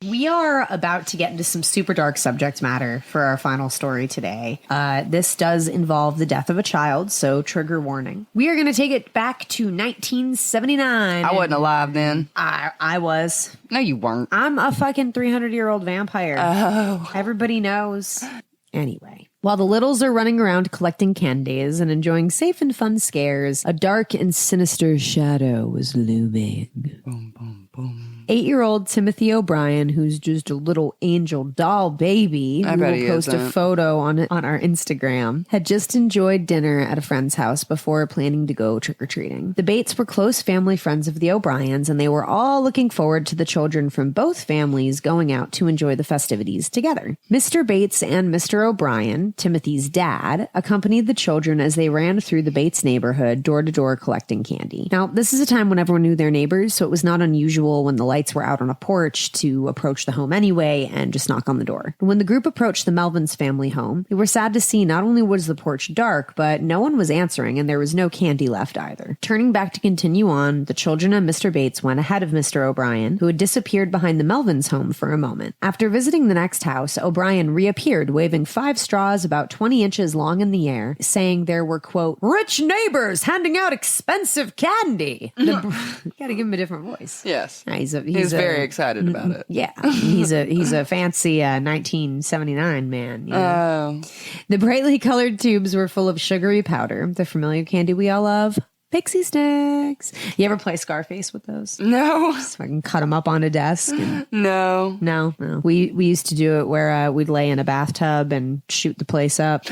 We are about to get into some super dark subject matter for our final story today. This does involve the death of a child, so trigger warning. We are going to take it back to 1979. I wasn't alive then. I was. No, you weren't. I'm a fucking 300-year-old vampire. Oh. Everybody knows. Anyway. While the littles are running around collecting candies and enjoying safe and fun scares, a dark and sinister shadow was looming. Boom, boom, boom. 8-year-old Timothy O'Brien, who's just a little angel doll baby, I we bet will he post a isn't. photo on our Instagram, had just enjoyed dinner at a friend's house before planning to go trick-or-treating. The Bates were close family friends of the O'Briens, and they were all looking forward to the children from both families going out to enjoy the festivities together. Mr. Bates and Mr. O'Brien, Timothy's dad, accompanied the children as they ran through the Bates neighborhood door to door collecting candy. Now, this is a time when everyone knew their neighbors, so it was not unusual when the lights were out on a porch to approach the home anyway and just knock on the door. When the group approached the Melvins family home, they were sad to see not only was the porch dark, but no one was answering and there was no candy left either. Turning back to continue on, the children and Mr. Bates went ahead of Mr. O'Brien, who had disappeared behind the Melvins home for a moment. After visiting the next house, O'Brien reappeared waving 5 straws about 20 inches long in the air, saying there were, quote, rich neighbors handing out expensive candy. You gotta give him a different voice. Yes. He's very excited about it. Yeah. He's a fancy 1979 man. You know? The brightly colored tubes were full of sugary powder, the familiar candy we all love. Pixie sticks. You ever play Scarface with those? No. So I can cut them up on a desk. And No. No. We used to do it where we'd lay in a bathtub and shoot the place up.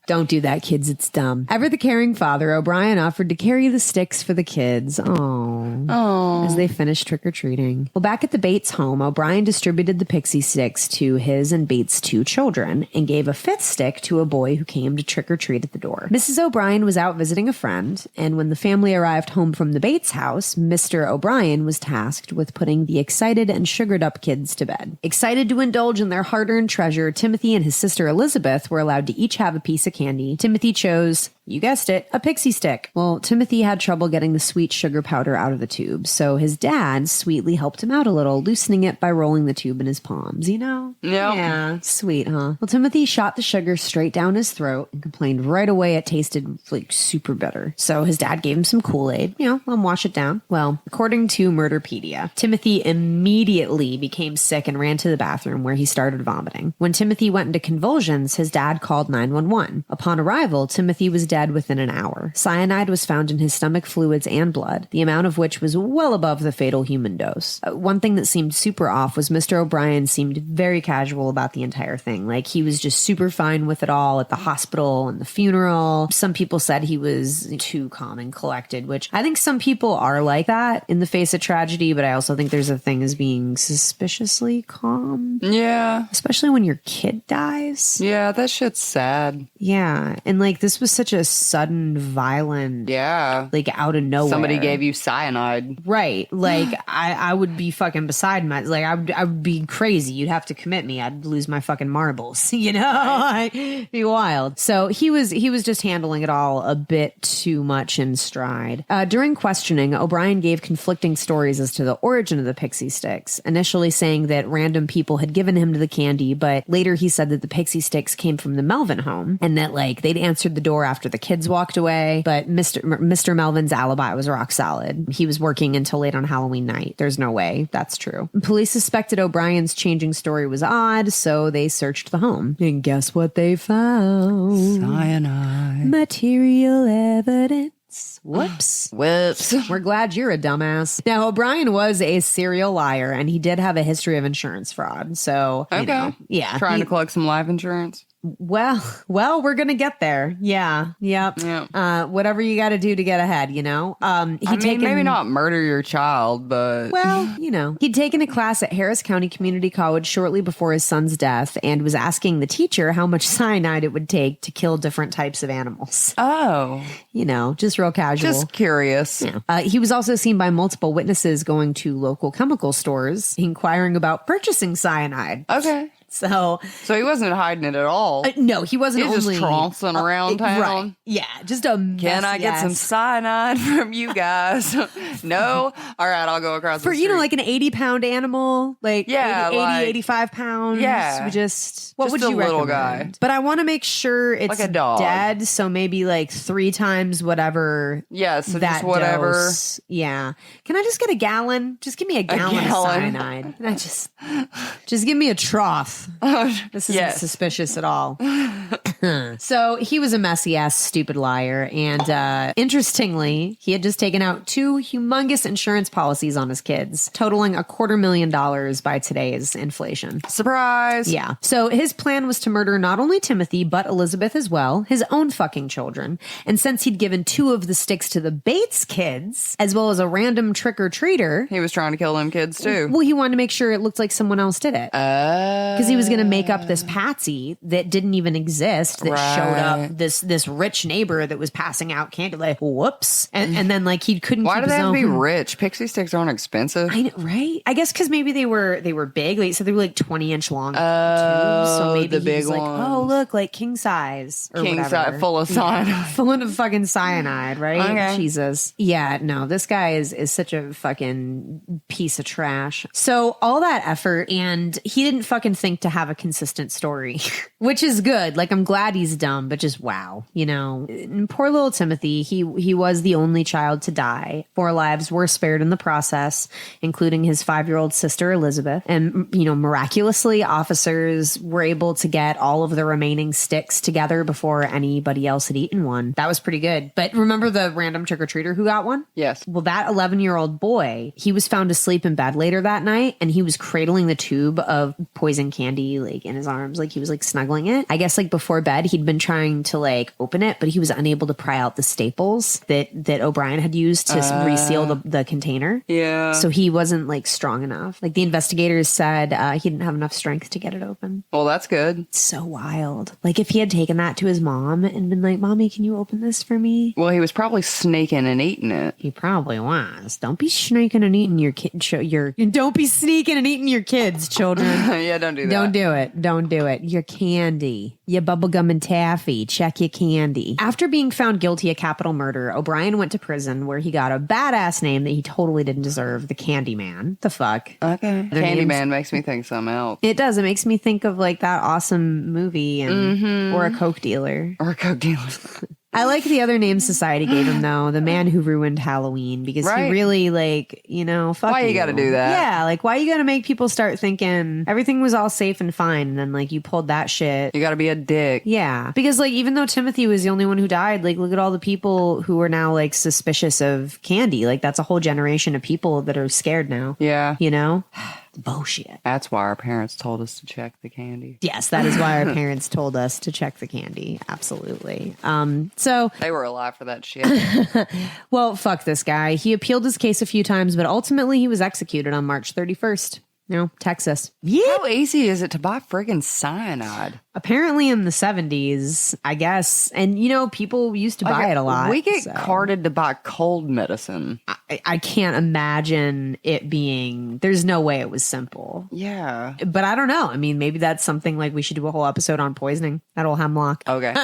Don't do that, kids. It's dumb. Ever the caring father, O'Brien offered to carry the sticks for the kids. Oh. As they finished trick-or-treating. Well, back at the Bates home, O'Brien distributed the pixie sticks to his and Bates' 2 children and gave a 5th stick to a boy who came to trick-or-treat at the door. Mrs. O'Brien was out visiting a friend, and when the family arrived home from the Bates house, Mr. O'Brien was tasked with putting the excited and sugared-up kids to bed. Excited to indulge in their hard-earned treasure, Timothy and his sister Elizabeth were allowed to each have a piece of candy. Timothy chose, you guessed it, a pixie stick. Well, Timothy had trouble getting the sweet sugar powder out of the tube, so his dad sweetly helped him out a little, loosening it by rolling the tube in his palms, you know? Yep. Yeah, sweet, huh? Well, Timothy shot the sugar straight down his throat and complained right away it tasted like super bitter. So his dad gave him some Kool-Aid, let him wash it down. Well, according to Murderpedia, Timothy immediately became sick and ran to the bathroom where he started vomiting. When Timothy went into convulsions, his dad called 911. Upon arrival, Timothy was dead within an hour. Cyanide was found in his stomach fluids and blood, the amount of which was well above the fatal human dose. One thing that seemed super off was Mr. O'Brien seemed very casual about the entire thing. Like, he was just super fine with it all at the hospital and the funeral. Some people said he was too calm and collected, which I think some people are like that in the face of tragedy, but I also think there's a thing as being suspiciously calm. Yeah. Especially when your kid dies. Yeah, that shit's sad. Yeah. And like, this was such a sudden, violent, like out of nowhere. Somebody gave you cyanide. Right. Like, I would be fucking beside my, like, I would be crazy. You'd have to commit me. I'd lose my fucking marbles, I'd be wild. So he was just handling it all a bit too much in stride. During questioning, O'Brien gave conflicting stories as to the origin of the pixie sticks, initially saying that random people had given him the candy, but later he said that the pixie sticks came from the Melvin home and that like they'd answered the door after the kids walked away. But Mr. Melvin's alibi was rock solid. He was working until late on Halloween night. There's no way that's true. Police suspected O'Brien's changing story was odd, so they searched the home. And guess what they found? Cyanide. Material evidence. Whoops. Whoops. We're glad you're a dumbass. Now, O'Brien was a serial liar, and he did have a history of insurance fraud. So, okay. Yeah. Trying to collect some life insurance. Well, we're going to get there. Yeah. Yep. Yeah. Whatever you got to do to get ahead, maybe not murder your child, but he'd taken a class at Harris County Community College shortly before his son's death and was asking the teacher how much cyanide it would take to kill different types of animals. Oh, just real casual. Just curious. Yeah. He was also seen by multiple witnesses going to local chemical stores, inquiring about purchasing cyanide. Okay. So he wasn't hiding it at all. No, he wasn't. He's only just trouncing around town. Right. Yeah, just a mess. Can I get some cyanide from you guys? No? All right, I'll go across the street. like an 80-pound animal, like 85 pounds. Yeah. What just would you a little recommend? guy. But I want to make sure it's like a dog. dead, so maybe like 3 times whatever. Yeah, so that just whatever. Dose. Yeah. Can I just get a gallon? Just give me a gallon of cyanide. And I just give me a trough. This isn't suspicious at all. So he was a messy ass, stupid liar. And interestingly, he had just taken out 2 humongous insurance policies on his kids, totaling $250,000 by today's inflation. Surprise. Yeah. So his plan was to murder not only Timothy, but Elizabeth as well, his own fucking children. And since he'd given 2 of the sticks to the Bates kids, as well as a random trick-or-treater, he was trying to kill them kids too. Well, he wanted to make sure it looked like someone else did it. Because he was going to make up this patsy that didn't even exist tourist that showed up, this rich neighbor that was passing out candy, like, whoops. And then like he couldn't Why keep do they his have to be own. rich? Pixie sticks aren't expensive. I know, right? I guess because maybe they were big. Like, so they were like 20-inch long tubes. So maybe the he big was like, ones. oh, look, like king size. Or King whatever. size, full of cyanide. Full of fucking cyanide, right? Okay. Jesus. Yeah, no, this guy is such a fucking piece of trash. So all that effort, and he didn't fucking think to have a consistent story, which is good. Like, I'm glad he's dumb, but just wow, you know. And poor little Timothy, he was the only child to die. 4 lives were spared in the process, including his 5-year-old sister Elizabeth. And, you know, miraculously, officers were able to get all of the remaining sticks together before anybody else had eaten one. That was pretty good. But remember the random trick-or-treater who got one? Yes. Well, that 11-year-old boy, he was found asleep in bed later that night, and he was cradling the tube of poison candy, like, in his arms. Like, he was, like, snuggling it. I guess, like, before bed, he'd been trying to, like, open it, but he was unable to pry out the staples that O'Brien had used to reseal the container. Yeah. So he wasn't, like, strong enough. Like, the investigators said he didn't have enough strength to get it open. Well, that's good. So wild. Like, if he had taken that to his mom and been like, Mommy, can you open this for me? Well, he was probably snaking and eating it. He probably was. Don't be snaking and eating your kid. Don't be sneaking and eating your kids, children. Yeah, don't do that. Don't do it. Don't do it. Your candy. Your bubblegum and taffy. Check your candy. After being found guilty of capital murder, O'Brien went to prison where he got a badass name that he totally didn't deserve. The Candyman. The fuck? Okay. Their names- Candyman makes me think something else. It does. It makes me think of like that awesome movie and or a Coke dealer. Or a coke dealer. I like the other names society gave him though. The man who ruined Halloween, because he Right. really like, you know, fuck Why you gotta do that? Yeah, like why you gotta make people start thinking everything was all safe and fine, and then like you pulled that shit. You gotta be a dick. Yeah, because like even though Timothy was the only one who died, like look at all the people who are now like suspicious of Candy. Like that's a whole generation of people that are scared now. Yeah. You know? Bullshit. That's why our parents told us to check the candy. Yes, that is why our parents told us to check the candy. Absolutely. So They were alive for that shit. well, fuck this guy. He appealed his case a few times, but ultimately he was executed on March 31st. You know, Texas. Yeah. How easy is it to buy friggin' cyanide? Apparently in the 70s, I guess. And, you know, people used to buy it a lot. We get so. carded to buy cold medicine. I can't imagine it being, there's no way it was simple. Yeah. But I don't know. I mean, maybe that's something like we should do a whole episode on poisoning. That old hemlock. Okay.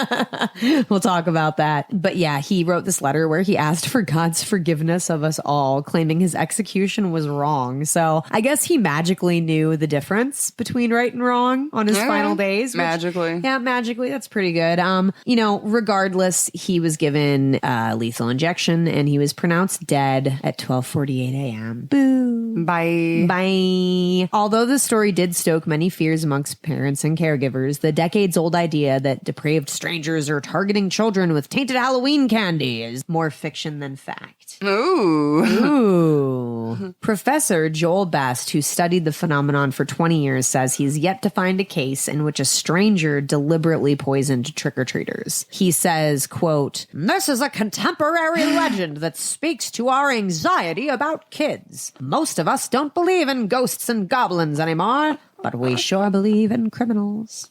We'll talk about that. But yeah, he wrote this letter where he asked for God's forgiveness of us all, claiming his execution was wrong. So I guess he magically knew the difference between right and wrong on his final days. which- Magically. Yeah, magically. That's pretty good. You know, regardless, he was given lethal injection and he was pronounced dead at 12:48 a.m. Boo. Bye. Bye. Although the story did stoke many fears amongst parents and caregivers, the decades-old idea that depraved strangers are targeting children with tainted Halloween candy is more fiction than fact. Ooh. Ooh. Professor Joel Best, who studied the phenomenon for 20 years, says he's yet to find a case in which a stranger deliberately poisoned trick-or-treaters. He says, quote, "This is a contemporary legend that speaks to our anxiety about kids. Most of us don't believe in ghosts and goblins anymore, but we sure believe in criminals."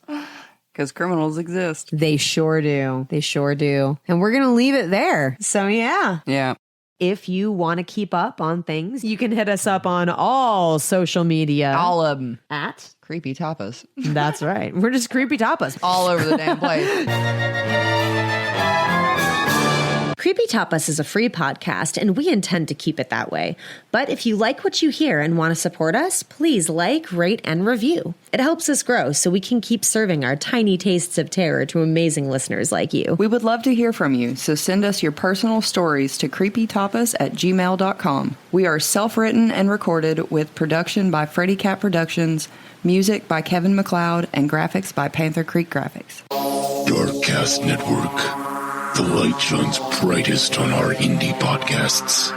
Because criminals exist. They sure do. They sure do. And we're going to leave it there. So yeah. Yeah. If you want to keep up on things, you can hit us up on all social media. All of them. At? Creepy Tapas. That's right. We're just Creepy Tapas. All over the damn place. Creepy Tapas is a free podcast, and we intend to keep it that way. But if you like what you hear and want to support us, please like, rate, and review. It helps us grow so we can keep serving our tiny tastes of terror to amazing listeners like you. We would love to hear from you, so send us your personal stories to creepytapas@gmail.com. We are self-written and recorded with production by Freddy Cat Productions, music by Kevin MacLeod, and graphics by Panther Creek Graphics. Darkcast Network. The light shines brightest on our indie podcasts.